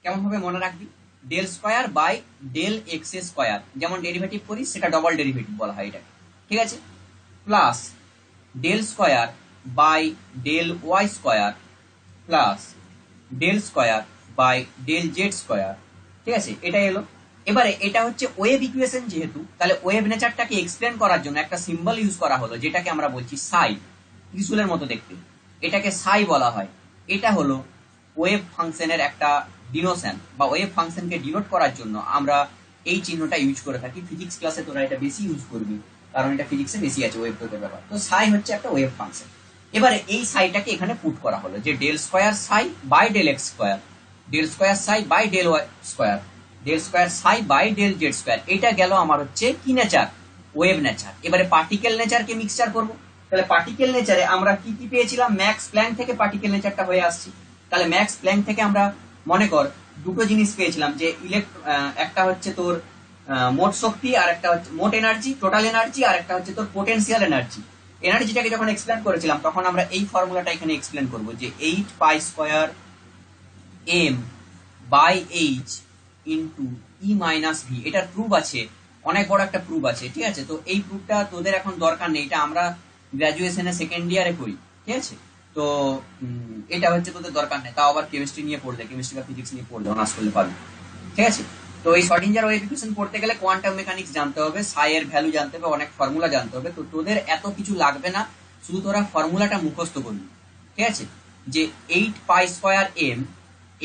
কেমন ভাবে মনে রাখবি, del square by del x square, যেমন ডেরিভেটিভ করি সেটা ডবল ডেরিভেটিভ বলা হয় এটাকে, ঠিক আছে, plus del square by del y square plus del square by del z square, ঠিক আছে, এটা এলো। এবারে এটা হচ্ছে ওয়েভ ইকুয়েশন যেহেতু, তাহলে ওয়েভ নেচারটাকে এক্সপ্লেন করার জন্য একটা সিম্বল ইউজ করা হলো যেটাকে আমরা বলছি সাই, ত্রিশূলের মতো দেখতে, এটাকে সাই বলা হয়। এটা হলো ওয়েভ ফাংশনের একটা ডিনোশন, বা ওয়েভ ফাংশনকে ডিনোট করার জন্য আমরা এই চিহ্নটা ইউজ করে থাকি। ফিজিক্স ক্লাসে তোরা এটা বেশি ইউজ করবি, কারণ এটা ফিজিক্সে বেশি আছে ওয়েভ তৈরির ব্যাপার। তো সাই হচ্ছে একটা ওয়েভ ফাংশন। এবারে এই সাইটাকে এখানে পুট করা হলো যে del square psi by del x square, del square psi by del y square, del square psi by del z square. এটা গেল আমার হচ্ছে কি নেচার, ওয়েভ নেচার। এবারে পার্টিকেল নেচারকে মিক্সচার করব। তাহলে পার্টিকেল নেচারে আমরা কি কি পেয়েছিলাম, ম্যাক্স প্ল্যাঙ্ক থেকে পার্টিকেল নেচারটা হয়ে আসছি। তাহলে ম্যাক্স প্ল্যাঙ্ক থেকে আমরা মনে কর দুটো জিনিস পেয়েছিলাম, যে একটা হচ্ছে তোর মোট শক্তি, আর একটা হচ্ছে মোট এনার্জি, টোটাল এনার্জি, আর একটা হচ্ছে তোর পোটেনশিয়াল এনার্জি। এনার্জিটাকে যখন এক্সপ্লেন করেছিলাম তখন আমরা এই ফর্মুলাটা এখানে এক্সপ্লেন করব, যে 8 pi square m by h into e minus v. এটার প্রুফ আছে, অনেক বড় একটা প্রুফ আছে, ঠিক আছে। তো এই প্রুফটা তোদের এখন দরকার নেই, এটা আমরা গ্রাজুয়েশনে সেকেন্ড ইয়ারে করি, ঠিক আছে। তো এটা হচ্ছে তোদের দরকার নেই, তাও আবার কেমিস্ট্রি নিয়ে পড়লে, কেমিস্ট্রি বা ফিজিক্স নিয়ে পড়লে অনার্স করলে পারবে, ঠিক আছে। তো এই শর্টিঞ্জার ওয়েভ ইকুয়েশন পড়তে গেলে কোয়ান্টাম মেকানিক্স জানতে হবে, সাই এর ভ্যালু জানতে হবে, অনেক ফর্মুলা জানতে হবে। তো তোদের এত কিছু লাগবে না, শুধু তোরা ফর্মুলাটা মুখস্থ করবি, ঠিক আছে। যে 8 pi square m,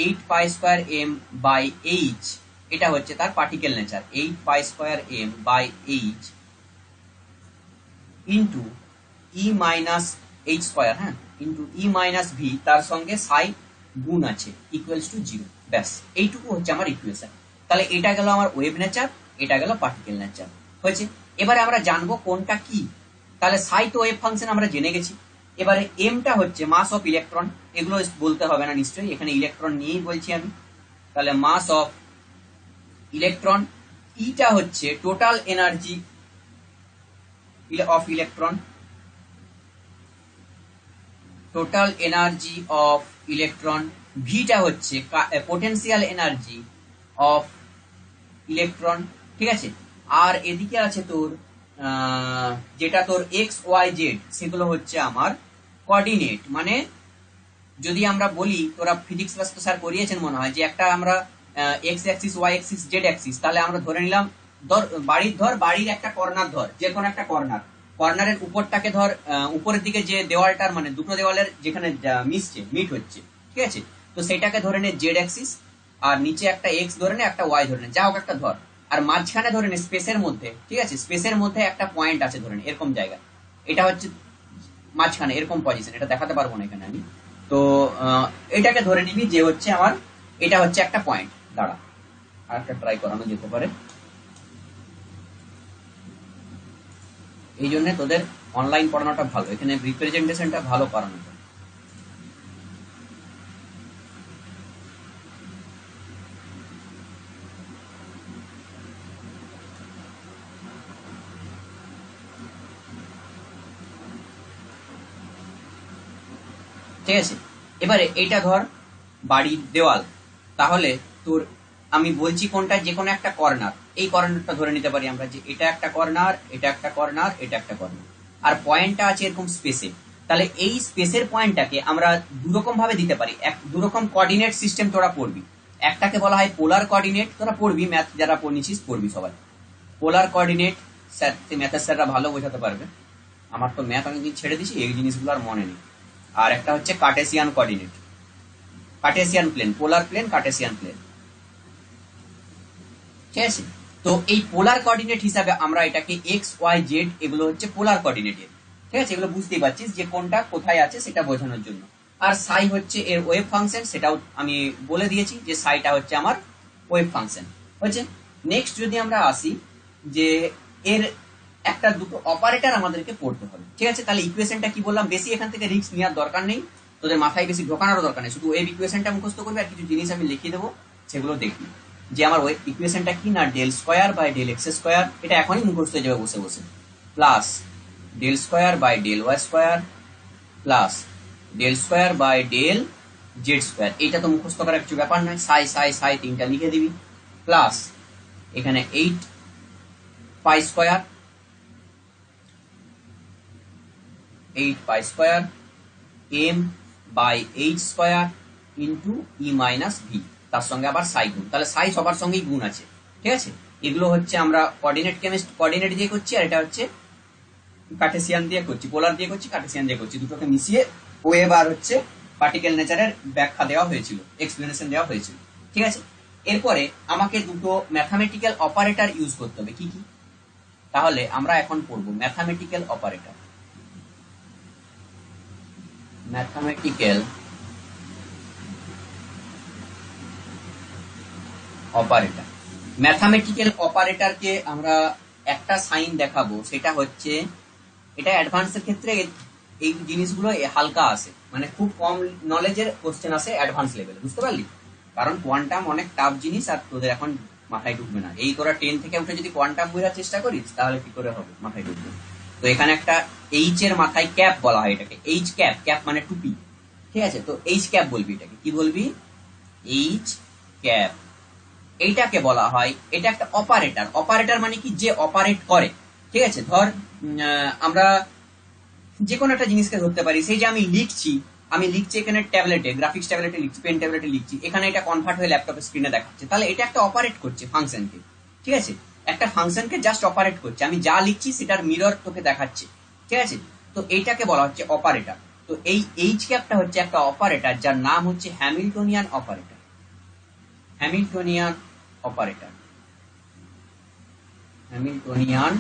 8 pi square m by h, এটা হচ্ছে তার particle nature. 8 pi square m by h into e minus h square, হ্যাঁ, ইন্টু ই মাইনাস ভি, তার সঙ্গে সাই গুণ আছে, ইকুয়ালস টু 0। ব্যাস, এইটুকু হচ্ছে আমার ইকুয়েশন। তাহলে এটা গেল আমার ওয়েভ নেচার, এটা গেল পার্টিকেল নেচার, হয়েছে। এবারে আমরা জানবো কোনটা কি। তাহলে সাই তো ওয়েভ ফাংশন আমরা জেনে গেছি। এবারে এমটা হচ্ছে মাস অফ ইলেকট্রন, এগুলো বলতে হবে না নিশ্চয়ই, এখানে ইলেকট্রন নিয়েই বলছি আমি। তাহলে মাস অফ ইলেকট্রন, ইটা হচ্ছে total energy of electron, total energy of electron. ভিটা হচ্ছে পোটেনশিয়াল এনার্জি অফ ইলেকট্রন, ঠিক আছে। আর এদিকে আছে তোর যেটা তোর এক্স ওয়াই জেড, সেগুলো হচ্ছে আমার কোঅর্ডিনেট। মানে যদি আমরা বলি, তোরা ফিজিক্স ক্লাস তো স্যার করিয়েছেন মনে হয়, যে একটা আমরা x axis, y axis, z axis, তাহলে আমরা ধরে নিলাম বাড়ির একটা কর্নার ধর, যে কোনো একটা কর্নার, কর্নারের উপরটাকে ধর, উপরের দিকে যে দেওয়ালটার মানে দুটো দেওয়ালের যেখানে মিট হচ্ছে, ঠিক আছে। তো সেটাকে ধরে নে জেড অ্যাক্সিস, আর নিচে একটা এক্স ধরে নে, একটা ওয়াই ধরে নে, যা হোক একটা ধর। আর মাঝখানে ধরে নে স্পেসের মধ্যে, ঠিক আছে, স্পেসের মধ্যে একটা পয়েন্ট আছে ধরে নে এরকম জায়গায়, এটা হচ্ছে মাঝখানে এরকম পজিশন, এটা দেখাতে পারবো না এখানে আমি। তো এটাকে ধরে নিবি যে হচ্ছে আমার, এটা হচ্ছে একটা পয়েন্ট। দাঁড়া, আর একটা ট্রাই করানো যেতে পারে। এই জন্য তোদের অনলাইন পড়ানোটা ভালো, এখানে রিপ্রেজেন্টেশনটা ভালো করানো যায়। ঠিক আছে। এবারে এইটা ধর বাড়ির দেওয়াল, তাহলে তোর আমি বলছি কোনটা, যে কোনো একটা কর্নার, এই কর্নারটা ধরে নিতে পারি আমরা যে এটা একটা কর্নার, এটা একটা কর্নার, এটা একটা কর্নার, আর পয়েন্টটা আছে এরকম স্পেসে। তাহলে এই স্পেসের পয়েন্টটাকে আমরা দুরকম ভাবে দিতে পারি, দুরকম কোঅর্ডিনেট সিস্টেম তোরা পড়বি। একটাকে বলা হয় পোলার কোঅর্ডিনেট, তোরা পড়বি, ম্যাথ যারা পড়িছিস পড়বি সবাই। পোলার কোঅর্ডিনেট স্যার, ম্যাথের স্যাররা ভালো বোঝাতে পারবে, আমার তো ম্যাথ অনেকদিন ছেড়ে দিছি, এই জিনিসগুলো আর মনে নেই। আর একটা হচ্ছে কার্টেসিয়ান কোঅর্ডিনেট, কার্টেসিয়ান প্লেন, পোলার প্লেন, কার্টেসিয়ান প্লেন, ঠিক আছে। তো এই পোলার কোঅর্ডিনেট হিসাবে আমরা এটাকে এক্স ওয়াই জেড, এগুলো হচ্ছে পোলার কোঅর্ডিনেটের, ঠিক আছে। এগুলো বুঝতেই পারছিস যে কোনটা কোথায় আছে সেটা বোঝানোর জন্য। আর সাই হচ্ছে এর ওয়েভ ফাংশন, সেটাও আমি বলে দিয়েছি যে সাইটা হচ্ছে আমার ওয়েভ ফাংশন, হচ্ছে। নেক্সট যদি আমরা আসি, যে এর একটা দুটো অপারেটর আমাদেরকে পড়তে হবে, ঠিক আছে। তাহলে ইকুয়েশনটা কি বললাম, বেশি এখান থেকে রিস্ক নেওয়ার দরকার নেই, তোদের মাথায় বেশি ঢোকানোর দরকার নেই, শুধু ওয়েভ ইকুয়েশনটা মুখস্থ করবে, আর কিছু জিনিস আমি লিখে দেবো, সেগুলো দেখবি। যে আমার ওয়েভ ইকুয়েশনটা কি না, del square by del x square, এটা এখনই মুখস্থ হয়ে যাবে বসে বসে, plus del square by del y square, plus del square by del z square. এটা তো মুখস্থ করার কিছু ব্যাপার নয়, সাই সাই সাই তিনটা লিখে দিবি, প্লাস এখানে 8 pi square, 8 pi square m by h square into e minus v, তার সঙ্গে আবার সাই গুণ। তাহলে সাই সবার সঙ্গেই গুণ আছে, ঠিক আছে। এগুলো হচ্ছে আমরা কোঅর্ডিনেট দিয়ে করছি, আর এটা হচ্ছে কার্টেসিয়ান দিয়ে করছি, পোলার দিয়ে করছি, কার্টেসিয়ান দিয়ে করছি, দুটোকে মিশিয়ে ওয়েভ আর হচ্ছে পার্টিকেল নেচারের ব্যাখ্যা দেওয়া হয়েছিল, এক্সপ্লেনেশন দেওয়া হয়েছিল। ঠিক আছে, এরপরে আমাকে দুটো ম্যাথামেটিক্যাল অপারেটর ইউজ করতে হবে। কি কি? তাহলে আমরা এখন পড়ব mathematical operator. Mathematical operator, mathematical অপারেটরকে আমরা একটা সাইন দেখাবো, সেটা হচ্ছে, এটা অ্যাডভান্সের ক্ষেত্রে এই জিনিসগুলো হালকা আসে, মানে খুব কম নলেজের কোশ্চেন আসে অ্যাডভান্স লেভেলে, বুঝতে পারলি? কারণ কোয়ান্টাম অনেক টাফ জিনিস, আর তোদের এখন মাথায় ঢুকবে না। এই তোরা 10 থেকে উঠে যদি কোয়ান্টাম বোঝার চেষ্টা করিস তাহলে কি করে হবে, মাথায় ঢুকবে। তো এখানে একটা এইচ এর মাথায় ক্যাপ বলা হয়, এটাকে এইচ ক্যাপ, ক্যাপ মানে টুপি। ঠিক আছে, তো এইচ ক্যাপ বলবি, এটাকে কি বলবি? H cap. এইটাকে বলা হয়, এটা একটা অপারেটর। অপারেটর মানে কি? যে অপারেট করে। ঠিক আছে, ধর আমরা যে কোনো একটা জিনিসকে ধরতে পারি, সেই যে আমি লিখছি এখানে ট্যাবলেটে, গ্রাফিক্স ট্যাবলেটে লিখছি, পেন ট্যাবলেটে লিখছি, এখানে এটা কনভার্ট হয়ে ল্যাপটপের স্ক্রিনে দেখাচ্ছে, তাহলে এটা একটা অপারেট করছে ফাংশনকে। ঠিক আছে, একটা ফাংশনকে জাস্ট অপারেট করছে, আমি যা লিখছি সেটার মিরর তোকে দেখাচ্ছে। ঠিক আছে, তো এইটাকে বলা হচ্ছে অপারেটর। তো এই এইচ ক্যাপটা হচ্ছে একটা অপারেটর, যার নাম হচ্ছে Hamiltonian operator. Hamiltonian operator, Hamiltonian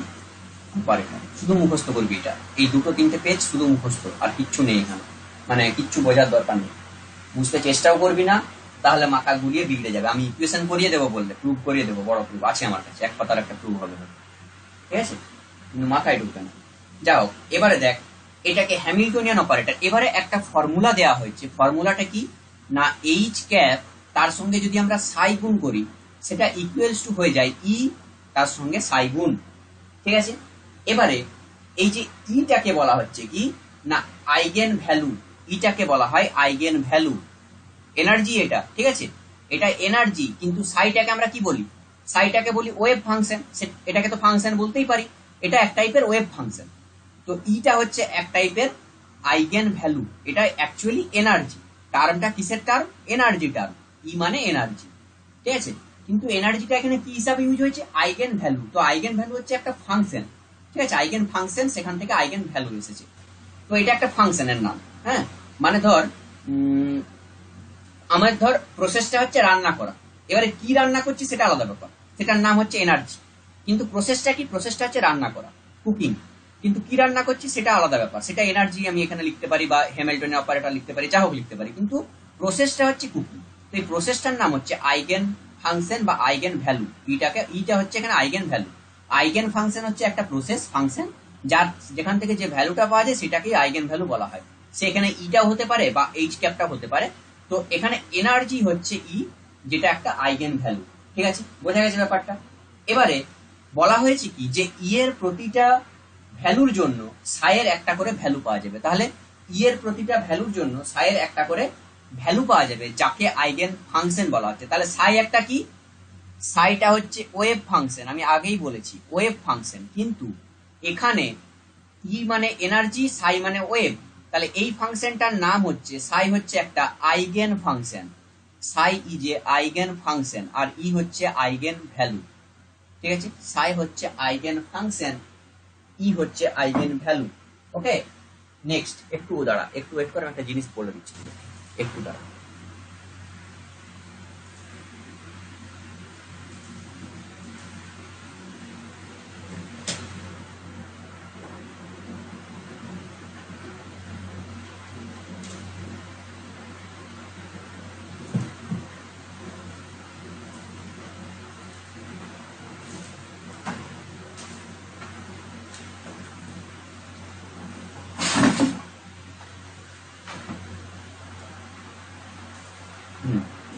operator. শুধু মুখস্থ করবি এটা, এই দুটো তিনটে পেজ শুধু মুখস্থ, আর কিচ্ছু নেই এখানে, মানে কিচ্ছু বোঝার দরকার নেই। বুঝতে চেষ্টাও করবি না, তাহলে মাথা ঘুরিয়ে বিগড়ে যাবে। আমি ইকুয়েশন করিয়ে দেবো বললে, প্রুভ করিয়ে দেবো, বড় প্রুভ আছে আমার কাছে, এক পাতার একটা প্রুভ হবে, ঠিক আছে, কিন্তু মাথায় ঢুকবে না। যাও, এবারে দেখ, এটাকে হ্যামিল্টনিয়ান অপারেটর। এবারে একটা ফর্মুলা দেওয়া হয়েছে, ফর্মুলাটা কি না, এইচ ক্যাপ তার সঙ্গে যদি আমরা সাই গুণ করি, সেটা ইকুয়ালস টু হয়ে যায় ই তার সঙ্গে সাই গুণ। ঠিক আছে, এবারে এই যে ইটাকে বলা হচ্ছে কি না আইগেন ভ্যালু, ইটাকে বলা হয় আইগেন ভ্যালু, এনার্জি এটা। ঠিক আছে, এটা এনার্জি, কিন্তু সাইটাকে আমরা কি বলি? সাইটাকে বলি ওয়েভ ফাংশন। এটাকে তো ফাংশন বলতেই পারি, এটা এক টাইপের ওয়েভ ফাংশন। তো ইটা হচ্ছে এক টাইপের আইগেন ভ্যালু, এটা অ্যাকচুয়ালি এনার্জি। টার্মটা কিসের টার্ম? Energy term. ই মানে এনার্জি। ঠিক আছে, কিন্তু এনার্জিটা এখানে কি হিসাবে ইউজ হয়েছে? Eigen value. তো আইগেন ভ্যালু হচ্ছে একটা ফাংশন। ঠিক আছে, আইগেন ফাংশন, সেখান থেকে আইগেন ভ্যালু এসেছে। তো এটা একটা ফাংশনের নাম। হ্যাঁ, মানে ধর আমার ধর প্রসেসটা হচ্ছে রান্না করা, এবারে কি রান্না করছি সেটা আলাদা ব্যাপার, সেটার নাম হচ্ছে এনার্জি। কিন্তু প্রসেসটা কি? প্রসেসটা হচ্ছে রান্না করা, কুকিং। কিন্তু কি রান্না করছি সেটা আলাদা ব্যাপার, সেটা এনার্জি আমি এখানে লিখতে পারি, বা হ্যামিল্টনিয়ান অপারেটর লিখতে পারি, যা হোক লিখতে পারি, কিন্তু প্রসেসটা হচ্ছে কুকিং। তো এই প্রসেসটার নাম হচ্ছে আইগেন ফাংশন বা আইগেন ভ্যালু। ইটা হচ্ছে এখানে আইগেন ভ্যালু। আইগেন ফাংশন হচ্ছে একটা প্রসেস ফাংশন, যার যেখান থেকে যে ভ্যালুটা পাওয়া যায় সেটাকেই আইগেন ভ্যালু বলা হয়। সে এখানে ইটাও হতে পারে বা এইচ ক্যাপটা হতে পারে। তো এখানে এনার্জি হচ্ছে ই, যেটা একটা আইগেন ভ্যালু। ঠিক আছে, বোঝা গেছে ব্যাপারটা? এবারে বলা হয়েছে কি যে ই এর প্রতিটা ভ্যালুর জন্য সাইয়ের একটা করে ভ্যালু পাওয়া যাবে। তাহলে ই এর প্রতিটা ভ্যালুর জন্য সাইয়ের একটা করে ভ্যালু পাওয়া যাবে, যাকে আইগেন ফাংশন বলা হচ্ছে। তাহলে সাই একটা কি? সাইটা হচ্ছে ওয়েভ ফাংশন, আমি আগেই বলেছি ওয়েভ ফাংশন। কিন্তু এখানে ই মানে এনার্জি, সাই মানে ওয়েভ, তাহলে এই ফাংশনটার নাম হচ্ছে, সাই হচ্ছে একটা eigen function. Sai is a eigen function, আর ই হচ্ছে আইগেন ভ্যালু। ঠিক আছে, সাই হচ্ছে আইগেন ফাংশন, ই হচ্ছে আইগেন ভ্যালু। ওকে, নেক্সট, একটু দাঁড়া, একটু ওয়েট করে, একটা জিনিস বলে দিচ্ছি, একটু দাঁড়া।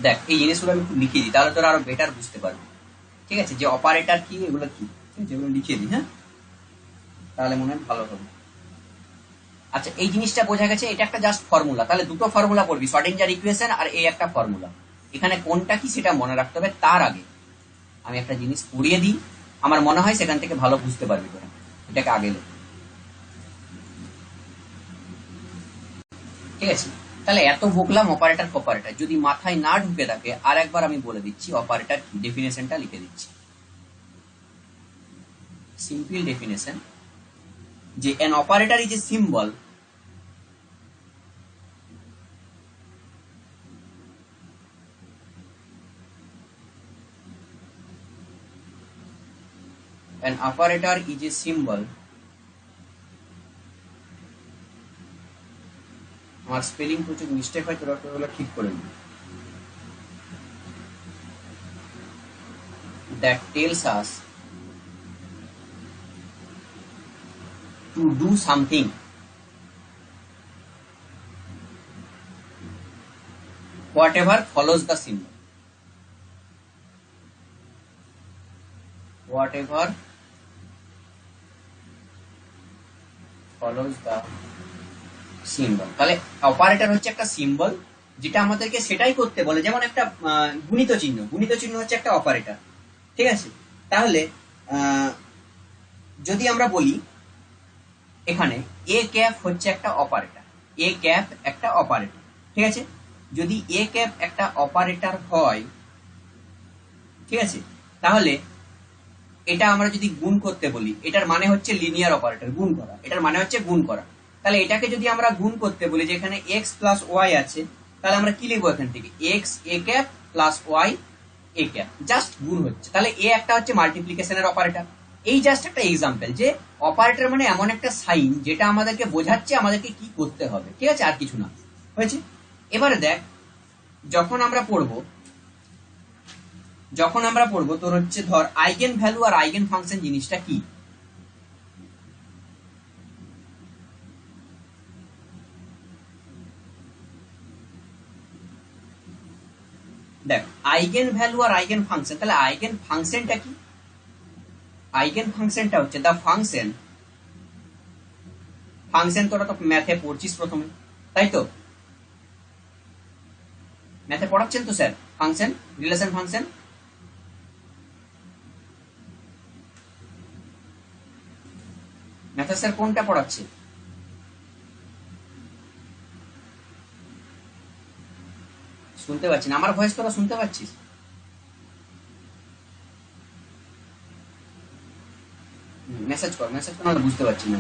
দেখ, এই জিনিসগুলো আমি একটু লিখে দিই, তাহলে তোরা আরো বেটার বুঝতে পারবি। ঠিক আছে, যে অপারেটর কি, এগুলো কি, যেগুলো লিখে দিই, হ্যাঁ, তাহলে মনে হয় ভালো হবে। আচ্ছা, এই জিনিসটা বোঝা গেছে, এটা একটা জাস্ট ফর্মুলা। তাহলে দুটো ফর্মুলা পড়বি, শর্ডিঞ্জার ইকুয়েশন আর এই একটা ফর্মুলা। এখানে কোনটা কি সেটা মনে রাখতে হবে। তার আগে আমি একটা জিনিস পড়িয়ে দিই, আমার মনে হয় সেখান থেকে ভালো বুঝতে পারবি তোরা। এটাকে আগে লেখ। ঠিক আছে, তাহলে এত বকলাম অপারেটর কপারেটর, যদি মাথায় না ঢুকে থাকে আর একবার আমি বলে দিচ্ছি অপারেটর কি, ডেফিনেশনটা লিখে দিচ্ছি। সিম্পল ডেফিনেশন, যে an operator is a symbol an operator is a symbol, আমার স্পেলিং প্রচুর মিস্টেক হয়, তোরা ওগুলো ঠিক করে নি, that tells us to do something whatever follows the symbol, whatever follows the symbol। তাহলে অপারেটর হচ্ছে একটা সিম্বল যেটা আমাদেরকে সেটাই করতে বলে, যেমন একটা গুণিত চিহ্ন, গুণিত চিহ্ন হচ্ছে একটা অপারেটর, ঠিক আছে। তাহলে যদি আমরা বলি এখানে এ ক্যাপ হচ্ছে একটা অপারেটর, এ ক্যাপ একটা অপারেটর, ঠিক আছে। যদি এ ক্যাপ একটা অপারেটর হয়, ঠিক আছে, তাহলে এটা আমরা যদি গুণ করতে বলি, এটার মানে হচ্ছে লিনিয়ার অপারেটর, গুণ করা, এটার মানে হচ্ছে গুণ করা। তাহলে এটাকে যদি আমরা গুণ করতে বলি, যেখানে এক্স প্লাস ওয়াই আছে, তাহলে আমরা কি লিখবো এখান থেকে, x A cap plus Y A cap, just গুণ হচ্ছে। তাহলে এ একটা হচ্ছে মাল্টিপ্লিকেশনের অপারেটর। এই জাস্ট একটা এক্সাম্পল যে অপারেটর মানে এমন একটা সাইন যেটা আমাদেরকে বোঝাচ্ছে আমাদেরকে কি করতে হবে, ঠিক আছে, আর কিছু না, হয়েছে। এবারে দেখ, যখন আমরা পড়বো তোর হচ্ছে ধর আইগেন ভ্যালু আর আইগেন ফাংশন জিনিসটা কি। দেখ, আইগেন ভ্যালু আর আইগেন ফাংশন, তাহলে আইগেন ফাংশনটা কি, আইগেন ফাংশনটা হচ্ছে দা ফাংশন, ফাংশন তোরা তো ম্যাথে পড়ছিস প্রথমে, তাই তো, ম্যাথে পড়াচ্ছেন তো স্যার ফাংশন, রিলেশন ফাংশন, ম্যাথে স্যার কোনটা পড়াচ্ছে, শুনতে পাচ্ছি না আমার ভয়েস, তোরা শুনতে পাচ্ছিস? মেসেজ কর, মেসেজ কর, বুঝতে পারছি না।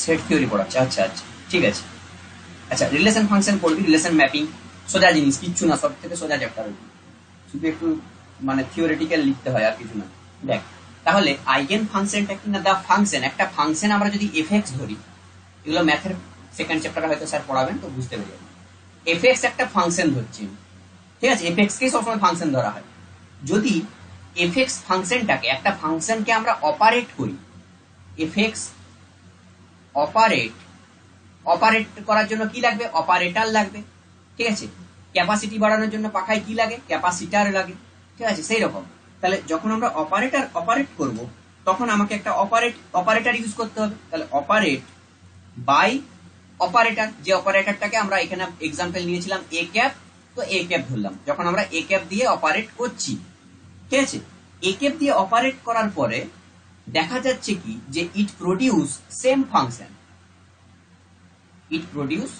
সেট থিওরি পড়াচ্ছে, আচ্ছা আচ্ছা, ঠিক আছে। আচ্ছা, রিলেশন ফাংশন পড়বি, রিলেশন ম্যাপিং, সোজা জিনিস, কিচ্ছু না, সব থেকে সোজা চ্যাপ্টার, শুধু একটু মানে থিওরিটিক্যাল লিখতে হয় আর কিছু না। দেখ, তাহলে আইগেন ফাংশনটা কি না, দা ফাংশন, একটা ফাংশন আমরা যদি এফ এক্স ধরি, এগুলো ম্যাথের সেকেন্ড চ্যাপ্টারে হয়তো স্যার পড়াবেন, তো বুঝতে পেরে যাবেন। এফ এক্স একটা ফাংশন ধরছি, ঠিক আছে, এফ এক্স কেই সবসময় ফাংশন ধরা হয়। যদি এফ এক্স ফাংশনটাকে, একটা ফাংশনকে আমরা অপারেট করি, এফ এক্স অপারেট করার জন্য কি লাগবে, অপারেটর লাগবে, ঠিক আছে। ক্যাপাসিটি বাড়ানোর জন্য পাখায় কি লাগে, ক্যাপাসিটার লাগে, ঠিক আছে, সেই রকম। তাহলে যখন আমরা অপারেট করব, তখন আমাকে একটা অপারেটর ইউজ করতে হবে। তাহলে অপারেট বাই অপারেটর, যে অপারেটরটাকে আমরা এখানে এক্সাম্পল নিয়েছিলাম এ ক্যাপ, তো এ ক্যাপ ধরলাম, যখন আমরা এ ক্যাপ দিয়ে অপারেট করছি, ঠিক আছে। এ ক্যাপ দিয়ে অপারেট করার পরে দেখা যাচ্ছে কি, যে it produce same function, it produce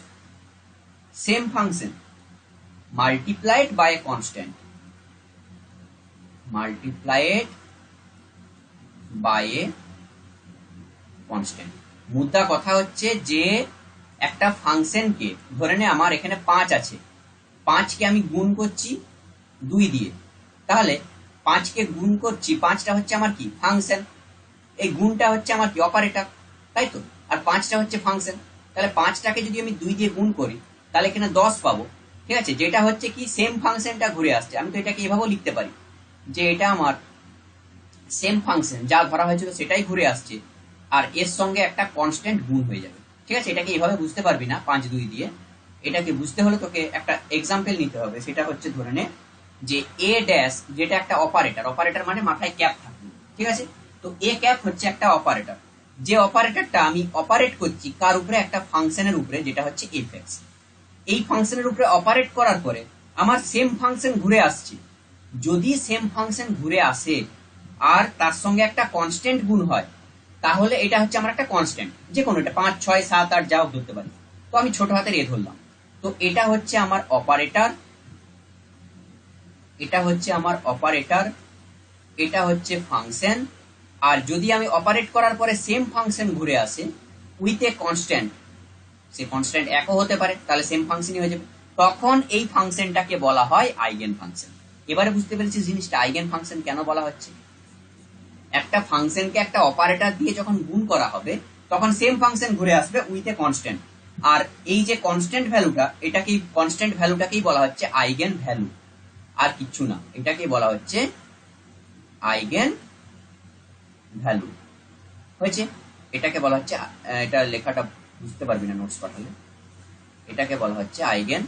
same function multiplied by a constant, multiplied by a constant। মুদ্রা কথা হচ্ছে যে একটা ফাংশনকে, ধরে নে আমার এখানে 5 আছে, 5কে আমি গুণ করছি 2 দিয়ে, তাহলে 5কে গুণ করছি, 5টা হচ্ছে আমার কি, ফাংশন, এই গুণটা হচ্ছে আমার কি, অপারেটর, তাই তো, আর 5টা হচ্ছে ফাংশন। তাহলে 5টাকে যদি আমি 2 দিয়ে গুণ করি, তাহলে এখানে 10 পাবো, ঠিক আছে, যেটা হচ্ছে কি সেম ফাংশনটা ঘুরে আসছে। আমি তো এটাকে এভাবেও লিখতে পারি যে এটা আমার সেম ফাংশন, যা ধরা হয়েছিল সেটাই ঘুরে আসছে, আর এর সঙ্গে একটা কনস্ট্যান্ট গুণ হয়ে যাবে, ঠিক আছে। এটাকে এভাবে বুঝতে পারবি না 5-2 দিয়ে, এটাকে বুঝতে হলে তোকে একটা এক্সাম্পল নিতে হবে। সেটা হচ্ছে ধরে নে যে এ ড্যাশ, যেটা একটা অপারেটর মানে মাথায় ক্যাপ থাকবে, ঠিক আছে। তো এ ক্যাপ হচ্ছে একটা অপারেটর, যে অপারেটরটা আমি অপারেট করছি কার উপরে, একটা ফাংশনের উপরে, যেটা হচ্ছে এফ এক্স। এই ফাংশনের উপরে অপারেট করার পরে আমার সেম ফাংশন ঘুরে আসছে। যদি সেম ফাংশন ঘুরে আসে আর তার সঙ্গে একটা কনস্ট্যান্ট গুণ হয়, তাহলে এটা হচ্ছে আমার একটা কনস্ট্যান্ট, যে কোনো এটা 5, 6, 7, 8 যাও ধরতে পারি, তো আমি ছোট হাতের এ ধরলাম। তো এটা হচ্ছে আমার অপারেটর, এটা হচ্ছে আমার অপারেটর, এটা হচ্ছে ফাংশন। আর যদি আমি অপারেট করার পরে সেম ফাংশন ঘুরে আসে উইথ এ কনস্ট্যান্ট, সে কনস্ট্যান্ট একও হতে পারে, তাহলে সেম ফাংশনই হয়ে যাবে, তখন এই ফাংশনটাকে বলা হয় আইগেন ফাংশন। এবারে বুঝতে পেরেছি জিনিসটা আইগেন ফাংশন কেন বলা হচ্ছে। একটা ফাংশনকে একটা অপারেটর দিয়ে যখন গুণ করা হবে তখন সেম ফাংশন ঘুরে আসবে উইথ এ কনস্ট্যান্ট, আর এই যে কনস্ট্যান্ট ভ্যালুটা, এটাকেই কনস্ট্যান্ট ভ্যালুটাকেই বলা হচ্ছে আইগেন ভ্যালু, আর কিচ্ছু না, এটাকে বলা হচ্ছে আইগেন ভ্যালু। হয়েছে, এটাকে বলা হচ্ছে, এটা লেখাটা বুঝতে পারবি না নোটস পাঠালে, এটাকে বলা হচ্ছে আইগেন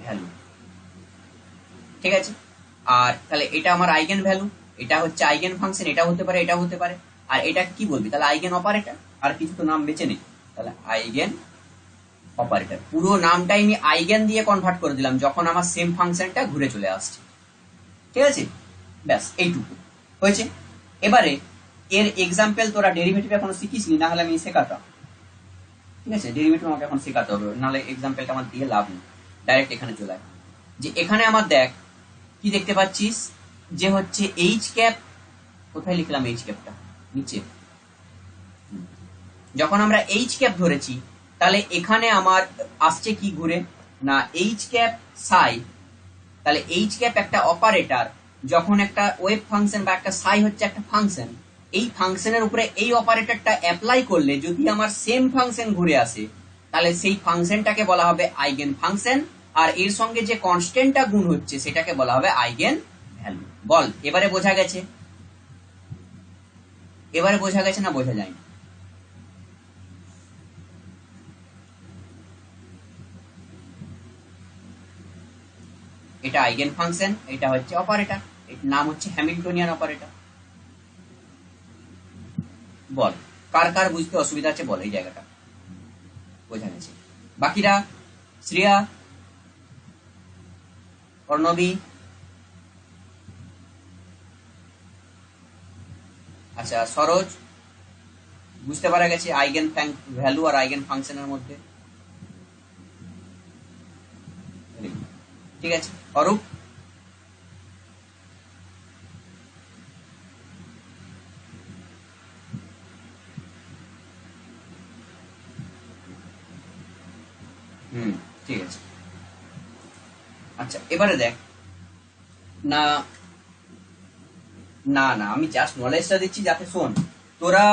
ভ্যালু। ঠিক আছে, আর তাহলে এটা আমার আইগেন ভ্যালু, এটা হচ্ছে আইগেন ফাংশন, এটা হতে পারে, এটা হতে পারে, আর এটা কি বলবি তাহলে আইগেন অপারেটর, আর কিছু তো নাম বেঁচে নেই, তাহলে আইগেন অপারেটর। পুরো নামটাই আমি আইগেন দিয়ে কনভার্ট করে দিলাম যখন আমার সেম ফাংশনটা ঘুরে চলে আসছে। ঠিক আছে, ব্যাস এইটুকু হয়েছে। এবারে এর এক্সাম্পল, তোরা ডেরিভেটিভ এখনো শিখিসনি, না হলে আমি শেখাতাম। ঠিক আছে, ডেরিভেটিভ আমাকে এখন শেখাতে হবে, নাহলে এক্সাম্পলটা আমার দিয়ে লাভ নেই, ডাইরেক্ট এখানে চলে আয়। যে এখানে আমার দেখ কি দেখতে পাচ্ছিস, যে হচ্ছে এইচ ক্যাপ, কোথায় লিখলাম এইচ ক্যাপটা, নিচে। যখন আমরা এইচ ক্যাপ ধরেছি তাহলে এখানে আমার আসছে কি ঘুরে না এইচ ক্যাপ সাই, তাহলে এইচ ক্যাপ একটা অপারেটর, যখন একটা ওয়েভ ফাংশন বা একটা সাই হচ্ছে একটা ফাংশন, এই ফাংশনের উপরে এই অপারেটরটা অ্যাপ্লাই করলে যদি আমার সেম ফাংশন ঘুরে আসে তাহলে সেই ফাংশনটাকে বলা হবে আইগেন ফাংশন, আর এর সঙ্গে যে কনস্ট্যান্টটা গুণ হচ্ছে সেটাকে বলা হবে আইগেন ভ্যালু। বল এবারে বোঝা গেছে? এবারে বোঝা গেছে না বোঝা যায়নি? এটা আইগেন ফাংশন, এটা হচ্ছে অপারেটর, এর নাম হচ্ছে হ্যামিল্টনিয়ান অপারেটর। বল কার কার বুঝতে অসুবিধা আছে বল, এই জায়গাটা বোঝা গেছে? বাকিরা, শ্রেয়া, অর্ণবী, আচ্ছা সরোজ, বুঝতে পারা গেছে আইগেন ভ্যালু আর আইগেন ফাংশনের মধ্যে? ঠিক আছে, অরূপ, ঠিক আছে। আচ্ছা এবারে দেখ না, না না আমি জাস্ট নলেজটা দিচ্ছি যাতে শোন, তোরা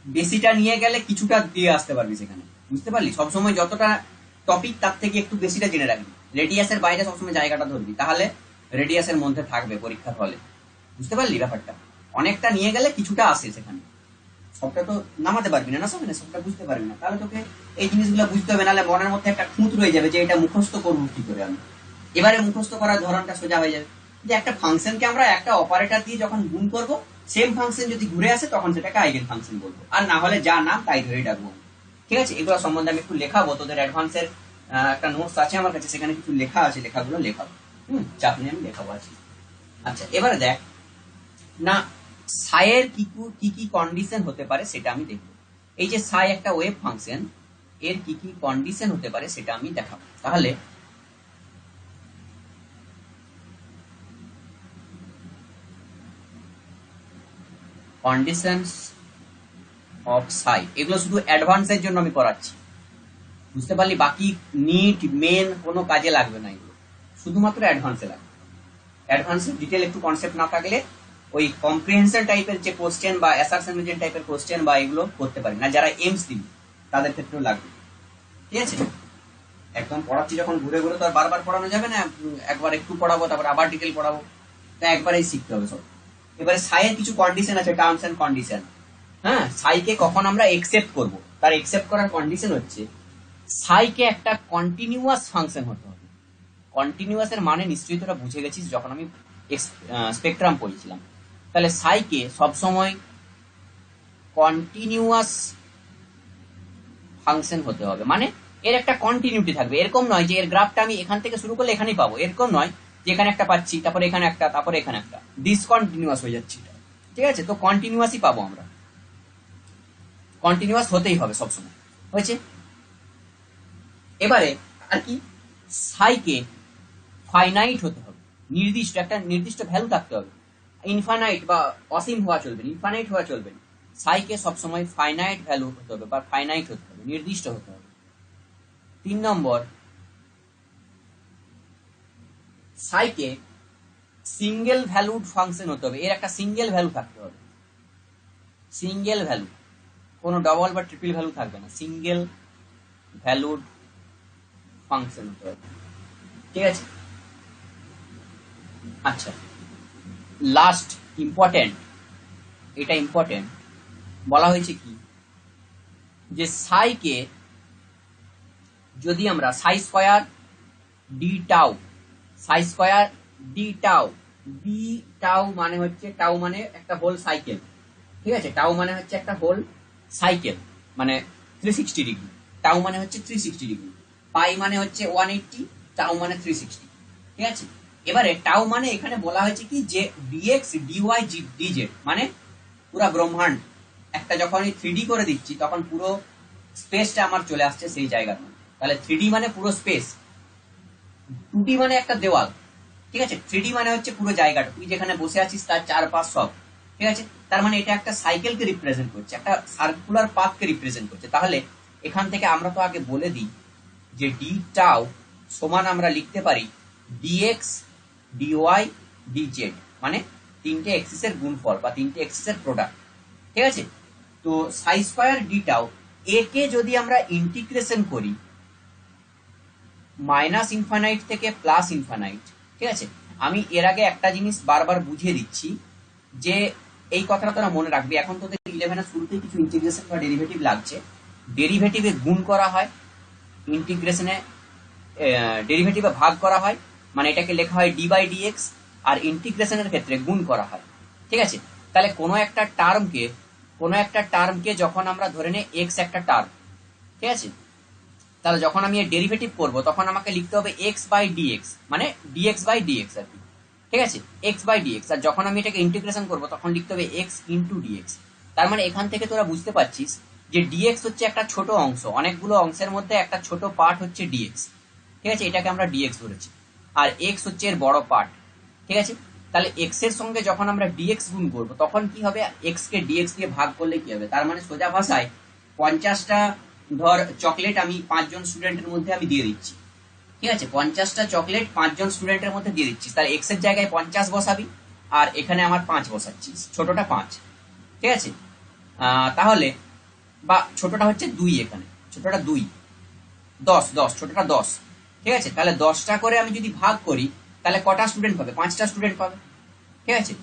বেশিটা নিয়ে গেলে কিছুটা দিয়ে আসতে পারবি সেখানে, বুঝতে পারলি? সবসময় যতটা টপিক তার থেকে একটু বেশিটা জেনে রাখবি, রেডিয়াসের বাইরে সবসময় জায়গাটা ধরবি, তাহলে রেডিয়াসের মধ্যে থাকবে পরীক্ষার হলে, বুঝতে পারলি ব্যাপারটা? অনেকটা নিয়ে গেলে কিছুটা আসে সেখানে, সবটা তো নামাতে পারবি না, না সবটা বুঝতে পারবি না, তাহলে তোকে এই জিনিসগুলো বুঝতে হবে, নাহলে মনের মধ্যে একটা খুঁত রয়ে যাবে যে এটা মুখস্থ করবো কি করে আমি। এবারে মুখস্থ করার ধরনটা সোজা হয়ে যাবে, যে একটা ফাংশনকে আমরা একটা অপারেটর দিয়ে যখন গুণ করব, সেম ফাংশন যদি ঘুরে আসে তখন সেটাকে আইগেন ফাংশন বলবো, আর না হলে যা নাম তাই ধরেই ডাকবো। ঠিক আছে, এগুলো সম্বন্ধে আমি একটু লেখাবো, তোদের অ্যাডভান্সের একটা নোটস আছে আমার কাছে, সেখানে কিছু লেখা আছে, লেখাগুলো লেখাবো, চাপ নিয়ে আমি লেখাবো আছি। আচ্ছা এবারে দেখ না, সাইয়ের কি কি কন্ডিশন হতে পারে সেটা আমি দেখব। এই যে সাই একটা ওয়েভ ফাংশন, এর কি কি কন্ডিশন হতে পারে সেটা আমি দেখাবো। তাহলে কন্ডিশনস অফ সাই, এগুলো শুধু অ্যাডভান্সের জন্য আমি করাচ্ছি, বুঝতে পারলি? বাকি নিট মেন কোনো কাজে লাগবে না, এগুলো শুধুমাত্র অ্যাডভান্সে লাগবে। অ্যাডভান্সের ডিটেল একটু কনসেপ্ট না থাকলে ওই কম্প্রিহেনশন টাইপের যে কোশ্চেন বা অ্যাসারশন টাইপের কোশ্চেন বা এগুলো করতে পারি না, যারা এমস দিবি তাদের ক্ষেত্রেও লাগবে। ঠিক আছে, একদম পড়াচ্ছি যখন ঘুরে ঘুরে তো আর বারবার পড়ানো যাবে না, একবার একটু পড়াবো তারপর আবার ডিটেল পড়াবো, তা একবারেই শিখতে হবে সব। এবারে সাইয়ের কিছু কন্ডিশন আছে, টার্মস এন্ড কন্ডিশন। হ্যাঁ, সাইকে কখন আমরা একসেপ্ট করব, তার একসেপ্ট করার কন্ডিশন হচ্ছে সাইকে একটা কন্টিনিউয়াস ফাংশন হতে হবে। কন্টিনিউয়াস এর মানে নিশ্চয়ই তোরা বুঝে গেছিস যখন আমি স্পেকট্রাম পড়েছিলাম। তাহলে সাইকে সবসময় কন্টিনিউয়াস ফাংশন হতে হবে, মানে এর একটা কন্টিনিউটি থাকবে, এরকম নয় যে এর গ্রাফটা আমি এখান থেকে শুরু করলে এখানেই পাবো, এরকম নয় যে এখানে একটা পাচ্ছি তারপরে এখানে একটা তারপরে এখানে একটা, ডিসকন্টিনিউয়াস হয়ে যাচ্ছে। ঠিক আছে, তো কন্টিনিউয়াসই পাবো আমরা, কন্টিনিউয়াস হতেই হবে সবসময়। হয়েছে, এবারে আর কি, সাইকে ফাইনাইট হতে হবে, নির্দিষ্ট একটা নির্দিষ্ট ভ্যালু থাকতে হবে, ইনফাইনাইট বা অসীম হওয়া চলবে, ইনফাইনাইট হওয়া চলবে, সাইকে সবসময় ফাইনাইট ভ্যালু হতে হবে বা ফাইনাইট হতে হবে, নির্দিষ্ট হতে হবে। 3 নম্বর, সাইকে সিঙ্গেল ভ্যালুড ফাংশন হতে হবে, এর একটা সিঙ্গেল ভ্যালু থাকতে হবে, সিঙ্গেল ভ্যালু, কোনো ডবল বা ট্রিপল ভ্যালু থাকবে না, সিঙ্গেল ভ্যালুড ফাংশন হতে হবে। ঠিক আছে, আচ্ছা লাস্ট ইম্পর্টেন্ট, এটা ইম্পর্টেন্ট, বলা হয়েছে কি যে সাইকে যদি আমরা সাই স্কয়ার ডি টাউ, সাই square d tau, D tau মানে হচ্ছে, টাউ মানে একটা হোল সাইকেল, ঠিক আছে, টাউ মানে হচ্ছে একটা হোল সাইকেল, মানে 360 ডিগ্রি, টাউ মানে হচ্ছে 360 ডিগ্রি, পাই মানে হচ্ছে 180, টাউ মানে 360, ঠিক আছে। এবারে টাউ মানে এখানে বলা হয়েছে কি যে ডিএক্স ডিওয়াই ডিজেড, মানে পুরো ব্রহ্মাণ্ড, একটা যখন 3D করে দিচ্ছি তখন পুরো স্পেসটা আমার চলে আসছে সেই জায়গাটা, তাহলে 3D মানে পুরো স্পেস, 2D মানে একটা দেওয়াল, ঠিক আছে, 3D মানে হচ্ছে পুরো জায়গাটা, তুই যেখানে বসে আছিস তার চারপাশ সব, ঠিক আছে। তার মানে এটা একটা সাইকেলকে রিপ্রেজেন্ট করছে, একটা সার্কুলার পাথকে রিপ্রেজেন্ট করছে। তাহলে এখান থেকে আমরা তো আগে বলে দিই যে ডি টাউ সমান আমরা লিখতে পারি ডিএক্স ডিওয়াই ডিজেড, মানে তিনটে এক্সিসের গুণফল বা তিনটে এক্সিসের প্রোডাক্ট, ঠিক আছে। তো সাই স্কয়ার ডি টাউ এ কে যদি আমরা ইন্টিগ্রেশন করি মাইনাস ইনফাইনাইট থেকে প্লাস ইনফাইনাইট, ঠিক আছে। আমি এর আগে একটা জিনিস বারবার বুঝিয়ে দিচ্ছি যে এই কথাটা তোরা মনে রাখবি, এখন তোদের 11 শুরুতেই কিছু ইন্টিগ্রেশন বা ডেরিভেটিভ লাগছে, ডেরিভেটিভে গুণ করা হয়, ইন্টিগ্রেশনে ডেরিভেটিভে ভাগ করা হয়, মানে এটাকে লেখা হয় ডি বাই ডিএক্স, আর ইন্টিগ্রেশনের ক্ষেত্রে গুণ করা হয়, ঠিক আছে। তাহলে কোনো একটা টার্মকে যখন আমরা ধরে নেই এক্স একটা টার্ম, ঠিক আছে, তাহলে যখন আমি এর ডেরিভেটিভ করব তখন আমাকে লিখতে হবে এক্স বাই ডিএক্স, মানে ডিএক্স বাই ডিএক্স আর কি, ঠিক আছে, এক্স বাই ডিএক্স। আর যখন আমি এটাকে ইন্টিগ্রেশন করব তখন লিখতে হবে এক্স ইন্টু ডিএক্স। তার মানে এখান থেকে তোরা বুঝতে পারছিস যে ডিএক্স হচ্ছে একটা ছোট অংশ, অনেকগুলো অংশের মধ্যে একটা ছোট পার্ট হচ্ছে ডিএক্স, ঠিক আছে, এটাকে আমরা ডিএক্স ধরেছি, আর এক্স হচ্ছে এর বড় পার্ট, ঠিক আছে। তাহলে এক্স এর সঙ্গে যখন আমরা ডিএক্স গুণ করবো তখন কি হবে, এক্স কে ডিএক্স দিয়ে ভাগ করলে কি হবে, তার মানে সোজা ভাষায় 50টা ধর চকলেট আমি 5 জন স্টুডেন্টের মধ্যে আমি দিয়ে দিচ্ছি, ঠিক আছে, 50টা চকলেট 5 জন স্টুডেন্টের মধ্যে দিয়ে দিচ্ছি, তাহলে এক্স এর জায়গায় 50 বসাবি, আর এখানে আমার 5 বসাচ্ছিস, ছোটটা 5, ঠিক আছে। তাহলে বা ছোটটা হচ্ছে 2, এখানে ছোটটা 2, 10 10, ছোটটা 10, ঠিক আছে। তাহলে 10টা করে আমি যদি ভাগ করি তাহলে কটা স্টুডেন্ট পাবে, 5টা স্টুডেন্ট পাবে, ঠিক আছে।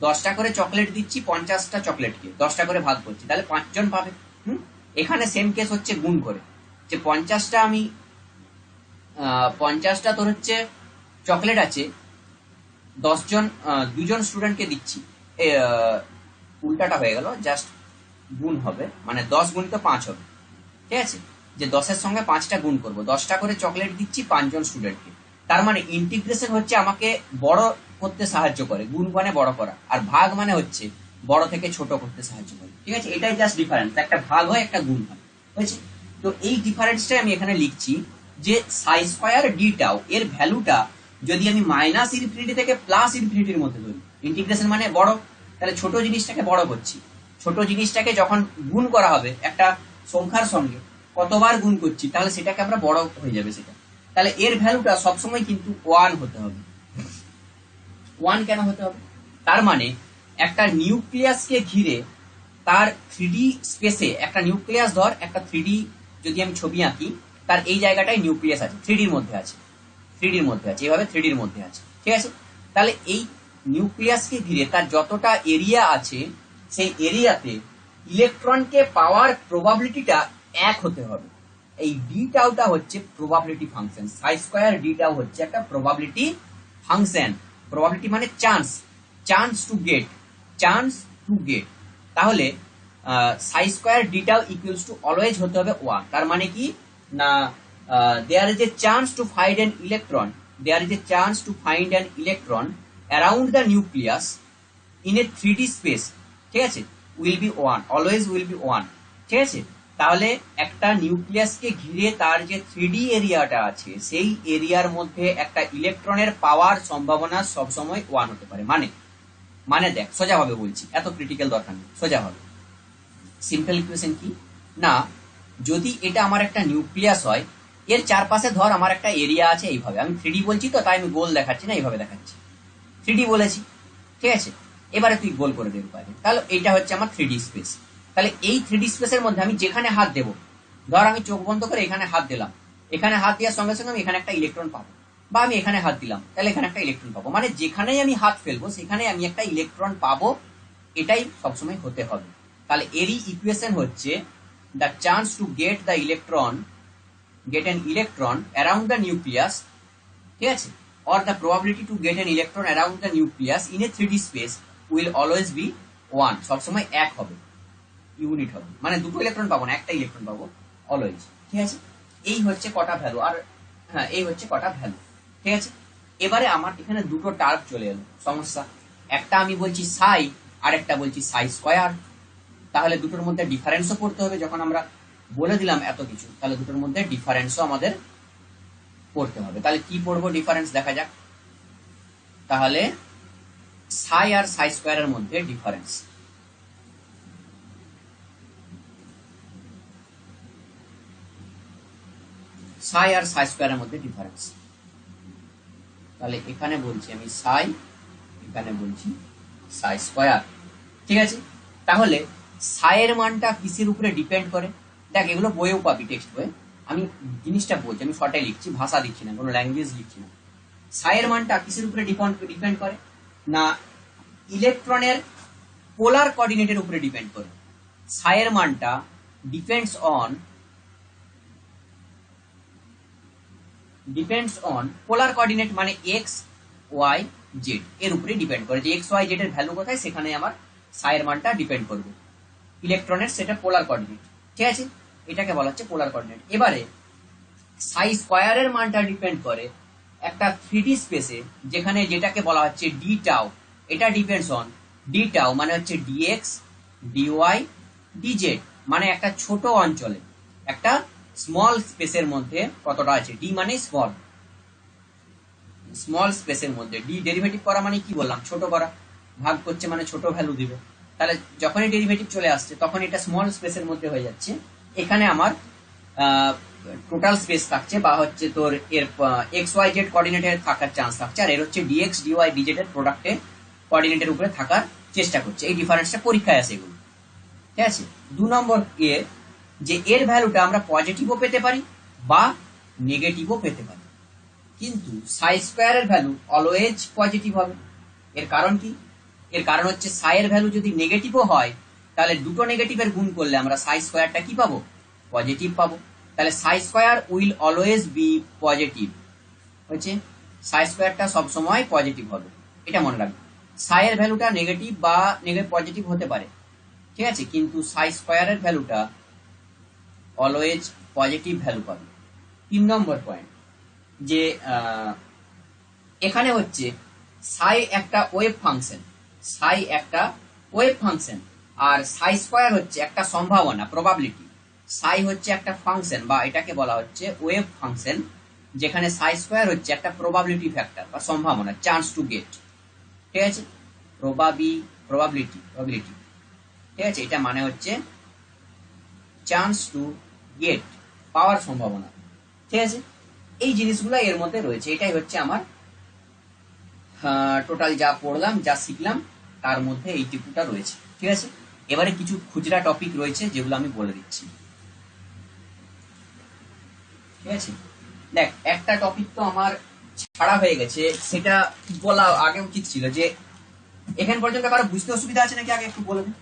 10টা করে চকলেট দিচ্ছি, 50টা চকলেটকে 10টা করে ভাগ করছি, তাহলে 5 জন পাবে। এখানে সেম কেস হচ্ছে গুণ করে, যে 50টা আমি 50টা তোর হচ্ছে চকলেট আছে, 10 জন 2 জন স্টুডেন্টকে দিচ্ছি, উল্টাটা হয়ে গেল, জাস্ট গুণ হবে, মানে 10 গুণিত 5 হবে, ঠিক আছে, যে 10-এর সঙ্গে 5টা গুণ করব, 10টা করে চকলেট দিচ্ছি 5 জন স্টুডেন্টকে। তার মানে ইন্টিগ্রেশন হচ্ছে আমাকে বড় করতে সাহায্য করে, গুণ মানে বড় করা, আর ভাগ মানে হচ্ছে বড় থেকে ছোট করতে সাহায্য করে, ঠিক আছে। এটাই জাস্ট ডিফারেন্স, একটা ভাগ হয় একটা গুণ হয়, হয়েছে। তো এই ডিফারেন্সটাই আমি এখানে লিখছি যে সাই স্কয়ার ডি টাউ এর ভ্যালুটা যদি আমি মাইনাস ইনফিনিটি থেকে প্লাস ইনফিনিটির মধ্যে ধরি, ইন্টিগ্রেশন মানে বড়, তাহলে ছোট জিনিসটাকে বড় করছি, ছোট জিনিসটাকে যখন গুণ করা হবে একটা সংখ্যার সঙ্গে কতবার গুণ করছি তাহলে সেটাকে আমরা বড় হয়ে যাবে সেটা, তাহলে এর ভ্যালুটা সবসময় কিন্তু 1 হতে হবে। 1 কেন হতে হবে, তার মানে একটা নিউক্লিয়াসকে ঘিরে তার 3D স্পেসে, একটা নিউক্লিয়াস ধর, একটা 3D যদি আমি ছবি আঁকি, তার এই জায়গাটায় নিউক্লিয়াস আছে, 3Dর মধ্যে আছে, 3Dর মধ্যে আছে, এভাবে 3Dর মধ্যে আছে, ঠিক আছে। তাহলে এই নিউক্লিয়াসকে ঘিরে তার যতটা এরিয়া আছে সেই এরিয়াতে ইলেকট্রনকে পাওয়ার প্রবাবিলিটিটা 1 হতে হবে। এই ডি টাউটা হচ্ছে probability function, psi square d tau হচ্ছে একটা প্রবাবিলিটি ফাংশন, প্রবাবিলিটি মানে চান্স, চান্স টু গেট। তাহলে psi square d tau equals to always হতে হবে 1, তার মানে কি না, there is a chance to find an electron, there is a chance to find an electron around the nucleus in a 3D space, ঠিক আছে, will be 1, always will be 1, ঠিক আছে। তাহলে একটা নিউক্লিয়াসকে ঘিরে তার যে 3D এরিয়াটা আছে সেই এরিয়ার মধ্যে একটা ইলেকট্রনের পাওয়ার সম্ভাবনা সবসময় 1 হতে পারে, মানে দেখ সোজা ভাবে বলছি, এত ক্রিটিক্যাল দরকার নেই, সোজা ভাবে সিম্পল ইকুয়েশন কি না, যদি এটা আমার একটা নিউক্লিয়াস হয়, এর চারপাশে ধর আমার একটা এরিয়া আছে এইভাবে, আমি 3D বলছি তো তাই আমি গোল দেখাচ্ছি না, এইভাবে দেখাচ্ছি, 3D বলেছি, ঠিক আছে। এবারে তুই গোল করে দেবো পারবি, তাহলে এটা হচ্ছে আমার 3D স্পেস। তাহলে এই 3D স্পেসের মধ্যে আমি যেখানে হাত দেবো, ধর আমি চোখ বন্ধ করে এখানে হাত দিলাম, এখানে হাত দেওয়ার সঙ্গে সঙ্গে আমি এখানে একটা ইলেকট্রন পাবো, বা আমি এখানে হাত দিলাম তাহলে এখানে একটা ইলেকট্রন পাবো, মানে যেখানেই আমি হাত ফেলবো সেখানে আমি একটা ইলেকট্রন পাবো, এটাই সবসময় হতে হবে। তাহলে এরই ইকুয়েশন হচ্ছে the chance to get the electron, get an electron around the nucleus, ঠিক আছে, or the probability to get an electron around the nucleus in a 3D space will always be 1, সবসময় এক হবে, ইউনিট হবে, মানে দুটো electron পাবো না, একটা ইলেকট্রন পাবো অলওয়েজ, ঠিক আছে। এই হচ্ছে কটা ভ্যালু, আর হ্যাঁ এই হচ্ছে কটা ভ্যালু, ঠিক আছে। এবারে আমার এখানে দুটো টার্ম চলে এলো, সমস্যা, একটা আমি বলছি সাই আর একটা বলছি সাই স্কয়ার, তাহলে দুটোর মধ্যে ডিফারেন্সও পড়তে হবে, যখন আমরা বলে দিলাম এত কিছু, তাহলে দুটোর মধ্যে ডিফারেন্সও আমাদের পড়তে হবে। তাহলে কি পড়বো ডিফারেন্স দেখা যাক। তাহলে সাই আর সাই স্কয়ারের মধ্যে ডিফারেন্স, সাই আর সাই স্কয়ারের মধ্যে ডিফারেন্স, তাহলে এখানে বলছি আমি সাই, এখানে বলছি সাই স্কয়ার, ঠিক আছে। তাহলে সাইয়ের মানটা কিসের উপরে ডিপেন্ড করে, দেখ এগুলো বইয়েও পাবি, টেক্সট বইয়ে, আমি জিনিসটা বলছি, আমি শর্টে লিখছি, ভাষা লিখছি না, কোনো ল্যাঙ্গুয়েজ লিখছি না। সাইয়ের মানটা কিসের উপরে ডিপেন্ড করে না, ইলেকট্রনের পোলার কোঅর্ডিনেটের উপরে ডিপেন্ড করে। সাইয়ের মানটা ডিপেন্ডস অন পোলার কোঅর্ডিনেট, মানে এক্স ওয়াই জেড এর উপরে ডিপেন্ড করে, যে এক্স ওয়াই জেড এর ভ্যালু কোথায় সেখানে আমার সাইয়ের মানটা ডিপেন্ড করবে, ইলেকট্রনের সেটা পোলার কোঅর্ডিনেট, ঠিক আছে, এটাকে বলা হচ্ছে পোলার কোঅর্ডিনেট। এবারে সাই স্কয়ারের মানটা ডিপেন্ড করে একটা 3D স্পেসে, যেখানে যেটাকে বলা হচ্ছে ডি টাউ, এটা ডিপেন্ডস অন ডি টাউ, মানে হচ্ছে ডিএক্স ডিওয়াই ডিজেড, মানে একটা ছোট অঞ্চলে একটা স্মল স্পেসের মধ্যে কতটা আছে, ডি মানে স্মল স্পেসের মধ্যে, ডি ডেরিভেটিভ করা মানে কি বললাম, ছোট করা, ভাগ করছে মানে ছোট ভ্যালু দিবে, তাহলে যখনই ডেরিভেটিভ চলে আসছে তখন এটা স্মল স্পেসের মধ্যে হয়ে যাচ্ছে, এখানে আমার টোটাল স্পেস থাকছে, বা হচ্ছে তোর এর এক্স ওয়াই জেড কোঅর্ডিনেটের থাকার চান্স থাকছে, আর এর হচ্ছে ডিএক্স ডিওয়াই ডিজেড এর প্রোডাক্টে কোঅর্ডিনেটের উপরে থাকার চেষ্টা করছে। এই ডিফারেন্সটা পরীক্ষায় আসে এগুলো, ঠিক আছে। 2 নম্বর এ, যে এর ভ্যালুটা আমরা পজিটিভও পেতে পারি বা নেগেটিভও পেতে পারি, কিন্তু সাই স্কয়ারের ভ্যালু অলওয়েজ পজিটিভ হবে। এর কারণ কি, এর কারণ হচ্ছে সাই এর ভ্যালু যদি নেগেটিভও হয়, তাহলে দুটো নেগেটিভের গুণ করলে আমরা সাই স্কয়ারটা কি পাবো, পজিটিভ পাবো, তাহলে psi square will always be positive, হচ্ছে সাই স্কয়ারটা সবসময় পজিটিভ হবে, এটা মনে রাখবে। সাই এর ভ্যালুটা নেগেটিভ বা পজিটিভ হতে পারে, ঠিক আছে, কিন্তু সাই স্কয়ারের ভ্যালুটা অলওয়েজ পজিটিভ ভ্যালু পাবে। 3 নম্বর পয়েন্ট, যে এখানে হচ্ছে সাই একটা ওয়েভ ফাংশন, সাই একটা ওয়েভ ফাংশন, আর সাই স্কয়ার হচ্ছে একটা সম্ভাবনা, প্রবাবিলিটি। সাই হচ্ছে একটা ফাংশন, বা এটাকে বলা হচ্ছে ওয়েভ ফাংশন, যেখানে সাই স্কয়ার হচ্ছে একটা প্রবাবিলিটি ফ্যাক্টর বা সম্ভাবনা, চান্স টু গেট, ঠিক আছে, প্রবাবিলিটি, ঠিক আছে, এটা মানে হচ্ছে চান্স টু গেট, পাওয়ার সম্ভাবনা, ঠিক আছে। এই জিনিসগুলো এর মধ্যে রয়েছে, এটাই হচ্ছে আমার টোটাল যা পড়লাম যা শিখলাম তার মধ্যে এইটুকুটা রয়েছে, ঠিক আছে। এবারে কিছু খুচরা টপিক রয়েছে যেগুলো আমি বলে দিচ্ছি, ঠিক আছে। দেখ একটা টপিক তো আমার ছাড়া হয়ে গেছে, সেটা বলা আগে উচিত ছিল, যে এখান পর্যন্ত কারো বুঝতে অসুবিধা আছে নাকি, আগে একটু বলে দিন,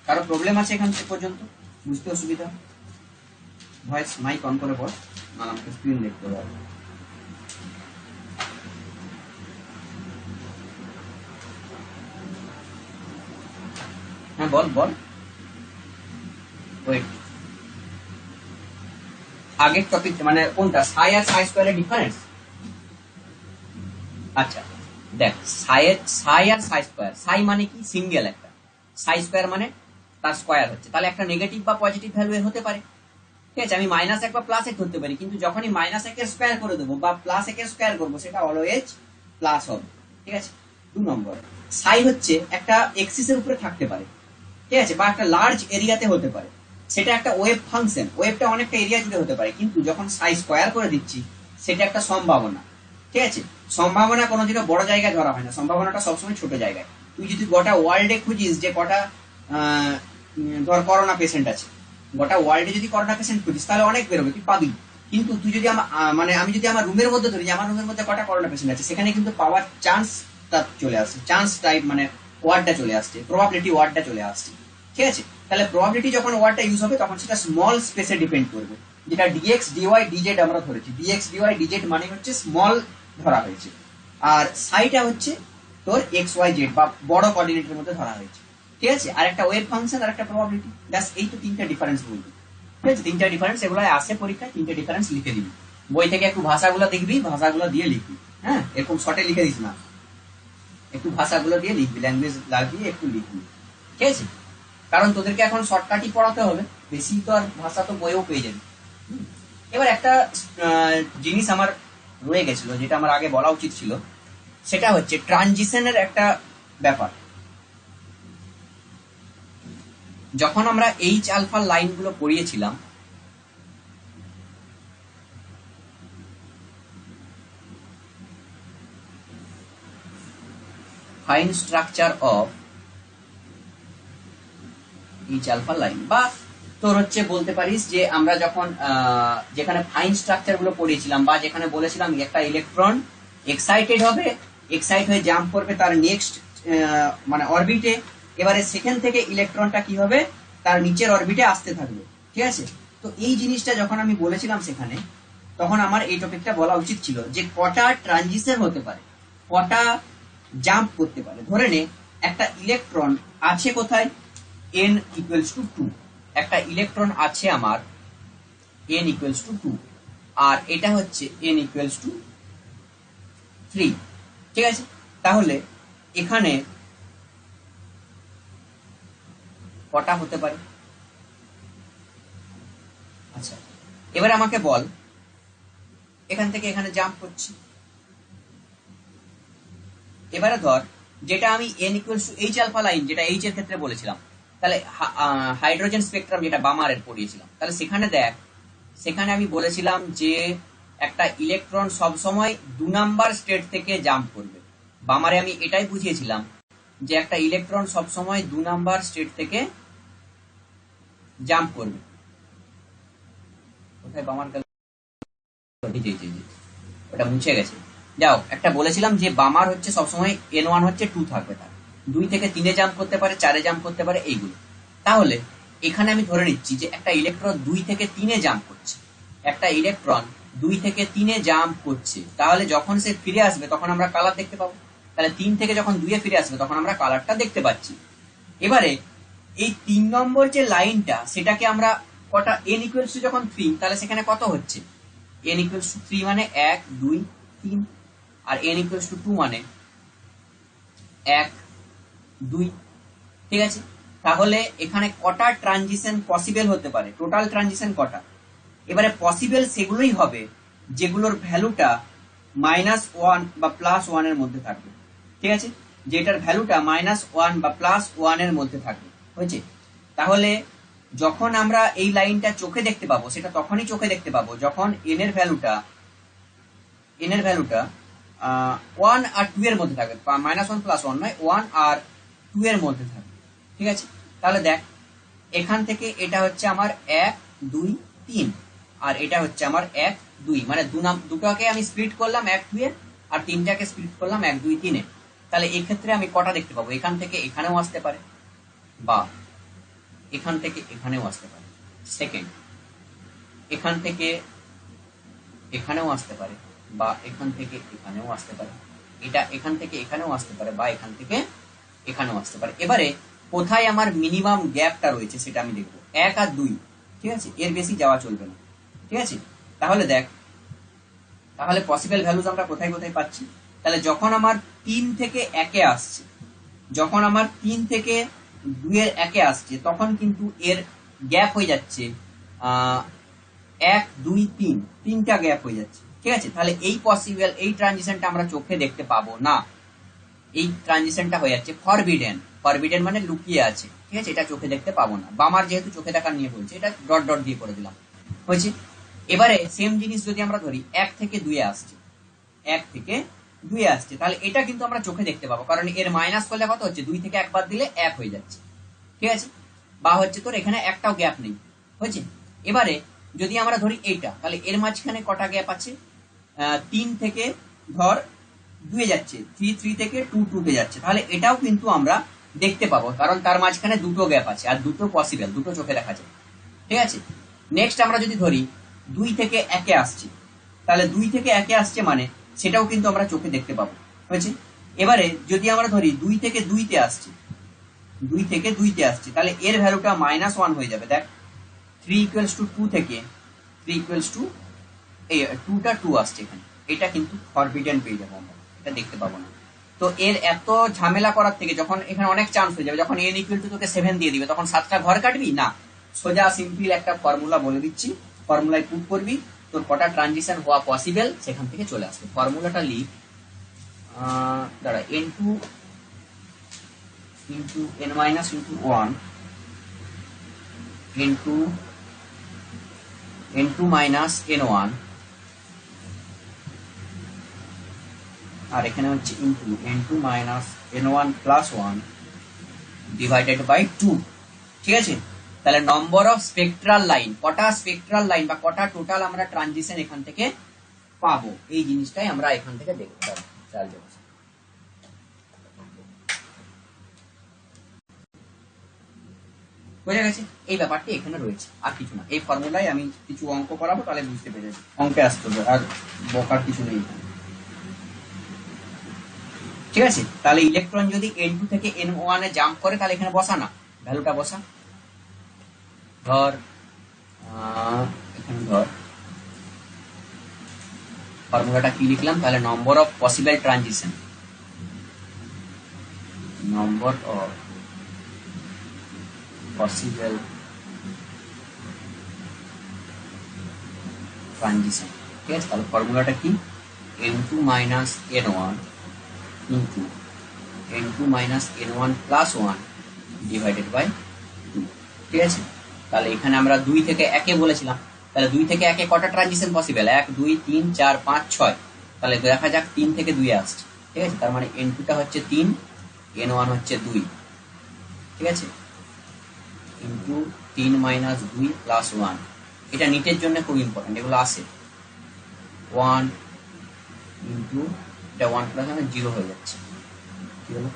কারো প্রবলেম আছে এখান পর্যন্ত বুঝতে অসুবিধা, ভয়েস মাইক অন করে বল, না আমাকে স্ক্রিন দেখতে হবে। হ্যাঁ বল ওয়েট, আগের টপিক মানে কোনটা, সাই আর সাই স্কয়ারের ডিফারেন্স। আচ্ছা দেখ, সাই আর সাই স্কয়ার, সাই মানে কি সিঙ্গেল একটা, সাই স্কয়ার মানে তার স্কয়ার হচ্ছে, তাহলে একটা নেগেটিভ বা পজিটিভ ভ্যালু এর হতে পারে, ঠিক আছে। আমি -1 বা +1 ধরতে পারি, কিন্তু যখনই -1 এর স্কয়ার করে দেবো বা +1 এর স্কয়ার করবো, সেটা অলওয়েজ প্লাস হবে, ঠিক আছে। 2 নম্বর, সাই হচ্ছে একটা এক্সিসের উপরে থাকতে পারে, ঠিক আছে, বা একটা লার্জ এরিয়াতে হতে পারে, সেটা একটা ওয়েভ ফাংশন, ওয়েভটা অনেকটা এরিয়া জুড়ে হতে পারে, কিন্তু যখন সাই স্কোয়ার করে দিচ্ছি সেটা একটা সম্ভাবনা, ঠিক আছে। সম্ভাবনা কোনোদিনও বড় জায়গায় ধরা হয় না, সম্ভাবনাটা সবসময় ছোট জায়গায়। তুই যদি গোটা ওয়ার্ল্ডে খুঁজিস যে কটা ধর করোনা পেশেন্ট আছে, গোটা ওয়ার্ল্ডে যদি করোনা পেশেন্ট খুঁজিস তাহলে অনেক বেরোবে, তুই পাবি। কিন্তু তুই যদি মানে আমি যদি আমার রুমের মধ্যে ধরি যে আমার রুমের মধ্যে কটা করোনা পেশেন্ট আছে, সেখানে কিন্তু পাওয়ার চান্সটা চলে আসছে, চান্স টাইপ মানে ওয়ার্ডটা চলে আসছে, প্রবাবিলিটি ওয়ার্ডটা চলে আসছে, ঠিক আছে। তাহলে প্রবাবিলিটি যখন ওয়ার্ডটা ইউজ হবে তখন সেটা স্মল স্পেসে ডিপেন্ড করবে, যেটা ডিএক্স ডিওয়াই ডিজেড আমরা ধরেছি, ডিএক্স ডিওয়াই ডিজেড মানে হচ্ছে স্মল ধরা হয়েছে, আর সাইটা হচ্ছে তোর এক্স ওয়াই জেড বা বড় কোঅর্ডিনেটের মধ্যে ধরা হয়েছে, ঠিক আছে। আর একটা ওয়েভ ফাংশন আর একটা প্রবাবিলিটি, ব্যাস এই তো তিনটা ডিফারেন্স বলবি, ঠিক আছে। তিনটা ডিফারেন্স, এগুলো আসে পরীক্ষায়, তিনটা ডিফারেন্স লিখে দিবি, বই থেকে একটু ভাষাগুলো দেখবি, ভাষাগুলো দিয়ে লিখবি, হ্যাঁ, এরকম শর্টে লিখে দিস না, একটু ভাষাগুলো দিয়ে লিখবি, ল্যাঙ্গুয়েজ লাগিয়ে একটু লিখবি, ঠিক আছে। কারণ তোদেরকে এখন শর্টকাটই পড়াতে হবে, বেশি তো আর ভাষা তো বইও পেয়ে যাবি। এবার একটা জিনিস আমার রয়ে গেছিল, যেটা আমার আগে বলা উচিত ছিল, সেটা হচ্ছে ট্রানজিশনের একটা ব্যাপার। যখন আমরা এইচ আলফা লাইনগুলো পড়িয়েছিলাম, fine structure of H alpha line, বা তোর হচ্ছে বলতে পারিস যে আমরা যখন যেখানে ফাইন স্ট্রাকচার গুলো পড়িয়েছিলাম, বা যেখানে বলেছিলাম একটা ইলেকট্রন এক্সাইটেড হবে, এক্সাইট হয়ে জাম্প করবে তার নেক্সট মানে অরবিটে, এবারে সেখান থেকে ইলেকট্রনটা কি হবে, তার নিচের অরবিটে আসতে থাকবে, ঠিক আছে। তো এই জিনিসটা যখন আমি বলেছিলাম সেখানে, তখন আমার এই টপিকটা বলা উচিত ছিল যে কটা ট্রানজিশন হতে পারে, কটা জাম্প করতে পারে। ধরে নে একটা ইলেকট্রন আছে কোথায়, n ইকুয়ালস টু 2, একটা ইলেকট্রন আছে আমার n ইকুয়ালস টু 2, আর এটা হচ্ছে n ইকুয়ালস টু 3, ঠিক আছে। তাহলে এখানে কটা হতে পারে? আচ্ছা, এবার আমাকে বল, এখান থেকে এখানে জাম্প করছি, এবারে ধর যেটা আমি n equals to h alpha line, যেটা এইচ এর ক্ষেত্রে বলেছিলাম, তাহলে হাইড্রোজেন স্পেকট্রাম যেটা বামারের পড়িয়েছিলাম, তাহলে সেখানে দেখ, সেখানে আমি বলেছিলাম যে একটা ইলেকট্রন সব সময় 2 নাম্বার স্টেট থেকে জাম্প করবে। বামারে আমি এটাই বুঝিয়েছিলাম যে একটা ইলেকট্রন সব সময় 2 নাম্বার স্টেট থেকে জাম্প করবে। কোথায় বামার গেল? ওটা মুছে গেছে। যাও, একটা বলেছিলাম যে বামার হচ্ছে সবসময় n1 হচ্ছে 2 থাকবে, তার 2 থেকে 3-এ জাম্প করতে পারে, 4-এ জাম্প করতে পারে, এইগুলো। তাহলে এখানে আমি ধরে নিচ্ছি যে একটা ইলেকট্রন 2 থেকে 3-এ জাম্প করছে, একটা ইলেকট্রন 2 থেকে 3-এ জাম্প করছে, তাহলে যখন সে ফিরে আসবে তখন আমরা কালার দেখতে পাবো। তাহলে 3 থেকে যখন 2-এ ফিরে আসবে তখন আমরা কালারটা দেখতে পাচ্ছি। এবারে এই 3 নম্বর যে লাইনটা, সেটাকে আমরা কটা n ইকুয়ালস টু যখন 3, তাহলে সেখানে কত হচ্ছে, n ইকুয়ালস টু 3 মানে 1 2 3, আর n ইকুয়ালস টু 2 মানে 1 2, ঠিক আছে। তাহলে এখানে কটা ট্রানজিশন পসিবল হতে পারে, টোটাল ট্রানজিশন কটা? এবারে পসিবল সেগুলোই হবে যেগুলোর ভ্যালুটা -1 বা +1 এর মধ্যে থাকবে, ঠিক আছে, যেটার ভ্যালুটা -1 বা +1 এর মধ্যে থাকবে, হয়েছে। তাহলে যখন আমরা এই লাইনটা চোখে দেখতে পাবো, সেটা তখনই চোখে দেখতে পাবো যখন n এর ভ্যালুটা 1 আর 2 এর মধ্যে থাকবে, -1 +1 নয়, 1 আর 2 এর মধ্যে থাকবে, ঠিক আছে। তাহলে দেখ, এখান থেকে এটা হচ্ছে আমার 1 2 3, আর এটা হচ্ছে আমার 1 2, মানে দুটোকে আমি স্প্লিট করলাম 1 2 এ, আর 3টাকে স্প্লিট করলাম 1 2 3 এ। তাহলে এই ক্ষেত্রে আমি কটা দেখতে পাবো, এখান থেকে এখানেও আসতে পারে, বা এখান থেকে এখানেও আসতে পারে, সেকেন্ড, এখান থেকে এখানেও আসতে পারে, বা এখান থেকে এখানেও আসতে পারে, এটা এখান থেকে এখানেও আসতে পারে, বা এখান থেকে এখানেও আসতে পারে। এবারে কোথায় আমার মিনিমাম গ্যাপটা রয়েছে সেটা আমি দেখবো, 1 আর 2, ঠিক আছে, এর বেশি যাওয়া চলবে না, ঠিক আছে। তাহলে দেখ, তাহলে পসিবল ভ্যালুজ আমরা কোথায় কোথায় পাচ্ছি, তাহলে যখন আমার 3 থেকে 1-এ আসছে, যখন আমার 3 থেকে 2 এর 1-এ আসছে, তখন কিন্তু এর গ্যাপ হয়ে যাচ্ছে 1 2 3, 3টা গ্যাপ হয়ে যাচ্ছে, ঠিক আছে। তাহলে এই পসিবল এই ট্রানজিশনটা আমরা চোখে দেখতে পাবো না, এই ট্রানজিশনটা হয়ে যাচ্ছে ফরবিডেন। ফরবিডেন মানে লুকিয়ে আছে, ঠিক আছে, এটা চোখে দেখতে পাবো না। বামার যেহেতু চোখে দেখার নিয়ে বলছে, এটা ডট ডট দিয়ে করে দিলাম, হয়েছে। এবারে সেম জিনিস যদি আমরা ধরি 1 থেকে 2 আসছে, 1 থেকে 2 আসছে, তাহলে এটা কিন্তু আমরা চোখে দেখতে পাবো, কারণ এর মাইনাস করলে কত হচ্ছে, 2 থেকে 1 বাদ দিলে 1 হয়ে যাচ্ছে, ঠিক আছে। বা হচ্ছে তোর এখানে একটাও গ্যাপ নেই, হয়েছে। এবারে যদি আমরা ধরি এইটা, তাহলে এর মাঝখানে কটা গ্যাপ আছে, 3 থেকে ধর 2 যাচ্ছে, 3 থেকে 2 তে যাচ্ছে, তাহলে এটাও কিন্তু আমরা দেখতে পাবো, কারণ তার মাঝখানে দুটো গ্যাপ আছে, আর দুটো পসিবল, দুটো চোখে দেখা যায়, ঠিক আছে। নেক্সট আমরা যদি ধরি 2 থেকে 1 আসছে, তাহলে 2 থেকে 1 আসছে মানে সেটাও কিন্তু আমরা চোখে দেখতে পাবো, হয়েছে। এবারে যদি আমরা ধরি 2 থেকে 2 আসছে, 2 থেকে 2 আসছে, তাহলে এর ভ্যালুটা -1 হয়ে যাবে। দেখ 3 = 2 থেকে 3 = 2টা 2 আসছে এখানে, এটা কিন্তু ফরবিডেন পেয়ে যাবো আমরা, এটা দেখতে পাবো না। তো এর এত ঝামেলা করার থেকে যখন এখানে অনেক চান্স হয়ে যাবে, যখন n = তোকে 7 দিয়ে দিবে, তখন 7টা ঘর কাটবি না, সোজা সিম্পল একটা ফর্মুলা বলে দিচ্ছি, ফর্মুলায় পুট করবি, তোর কটা ট্রানজিশন হওয়া পসিবল সেখান থেকে চলে আসবে। ফর্মুলাটা লিখ, দাঁড়া, n2 into n minus into 1 into n2 minus n1, আর এখানে হচ্ছে into n2 minus n1 plus 1 divided by 2, ঠিক আছে। তাহলে নম্বর অফ স্পেকট্রাল লাইন, কটা স্পেকট্রাল লাইন বা কটা টোটাল আমরা ট্রানজিশন এখান থেকে পাবো, এই জিনিসটাই আমরা এখান থেকে দেখতে পাবো। বোঝা গেছে, এই ব্যাপারটি এখানে রয়েছে, আর কিছু না। এই ফর্মুলায় আমি কিছু অঙ্ক করাবো, তাহলে বুঝতে পেরে যাবে, অঙ্কে আসতে হবে, আর বকার কিছু নেই এখানে, ঠিক আছে। তাহলে ইলেকট্রন যদি n2 থেকে n1 এ জাম্প করে, তাহলে এখানে বসা না, ভ্যালুটা বসা। ধর এখানে ধর ফর্মুলাটা কি লিখলাম, তাহলে number of possible transition, number of possible transition, ঠিক আছে। তাহলে ফর্মুলাটা কি, n2 minus n1 into n2 minus n1 plus 1 divided by 2, ঠিক আছে। তাহলে এখানে আমরা 2 থেকে 1 বলেছিলাম, তাহলে 2 থেকে 1 কটা ট্রানজিশন পসিবল, 1 2 3 4 5 6, তাহলে দেখা যাক 3 থেকে 2 আসছে, ঠিক আছে। তার মানে n2 টা হচ্ছে 3, n1 হচ্ছে 2, ঠিক আছে, ইন্টু 3 minus 2 plus 1, এটা নিটের জন্য খুব ইম্পর্টেন্ট, এগুলো আসে। 1 ইন্টু এটা 1 প্লাস 1 0 হয়ে যাচ্ছে, কি হলো,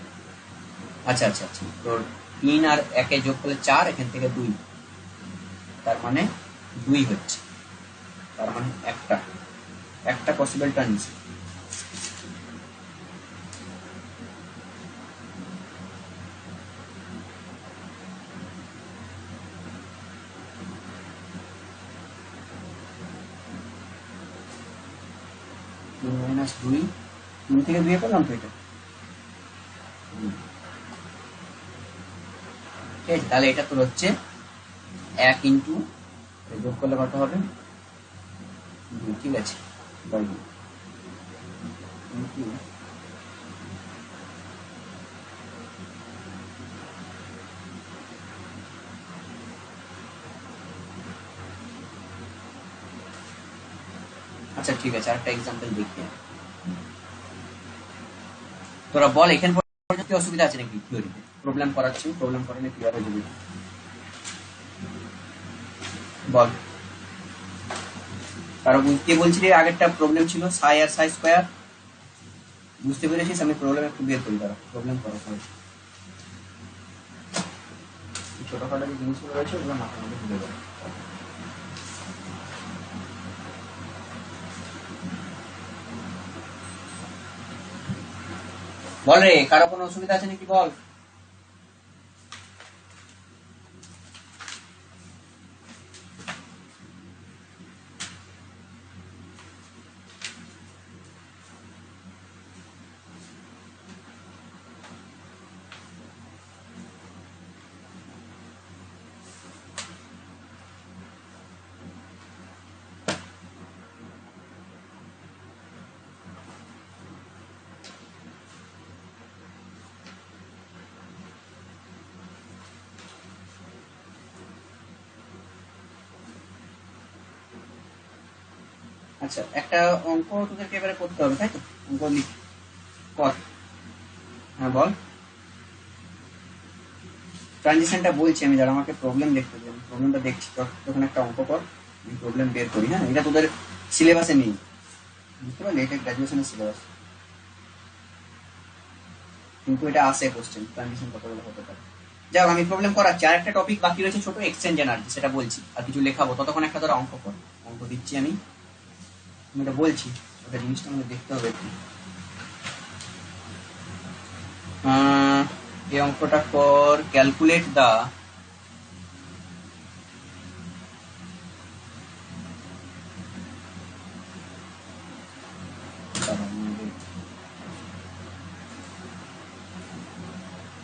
আচ্ছা আচ্ছা আচ্ছা, তোর 3 আর 1 যোগ করলে 4, এখান থেকে 2, তার মানে 2 হচ্ছে, তার মানে একটা পসিবল ট্রানজিশন। -2, 3 থেকে 2 পেলাম তো এটা, ঠিক আছে। তাহলে এটা তোর হচ্ছে 1 ইন্টু যোগ করলে কত হবে, 2, ঠিক আছে, বাই 2 ইন্টু আচ্ছা ঠিক আছে, আরেকটা এক্সাম্পল দেখি। তোরা বল এখানে পর্যন্ত অসুবিধা আছে নাকি থিওরিতে? প্রবলেম করাচ্ছি, প্রবলেম করালে ক্লিয়ার হয়ে যাবে, বল। কারো বুঝতে বলছিলি, আগেরটা প্রবলেম ছিল সাই আর সাই স্কোয়ার, বুঝতে পেরেছিস? আমি প্রবলেম একটু বের করি, তারা প্রবলেম করা হয়, ছোটখাটো যে জিনিসগুলো রয়েছে ওগুলো মাথার মধ্যে ঢুকে যাবে। বল রে, কারো কোনো অসুবিধা আছে নাকি বল। আচ্ছা, একটা অঙ্ক তোদেরকে এবারে করতে হবে, তাই তো? অঙ্ক লিখ, কর। হ্যাঁ বল। ট্রানজিশনটা বলছি আমি, যারা আমাকে প্রবলেম দেখতে দেন, প্রবলেমটা দেখছি, তখন একটা অঙ্ক কর, আমি প্রবলেম বের করি। হ্যাঁ, এটা তোদের সিলেবাসে নেই, বুঝতে পারলি? এটা গ্র্যাজুয়েশনের সিলেবাস, কিন্তু এটা আসে কোশ্চেন, ট্রানজিশন কতগুলো হতে পারে। যাক, আমি প্রবলেম করাচ্ছি। আর একটা টপিক বাকি রয়েছে ছোট, এক্সচেঞ্জ এনার্জি, সেটা বলছি, আর কিছু লেখাবো। ততক্ষণ একটা ধর অঙ্ক কর, অঙ্ক দিচ্ছি আমি, আমি এটা বলছি, ওটা জিনিসটা আমাকে দেখতে হবে একটু। এই অঙ্কটা কর, ক্যালকুলেট দা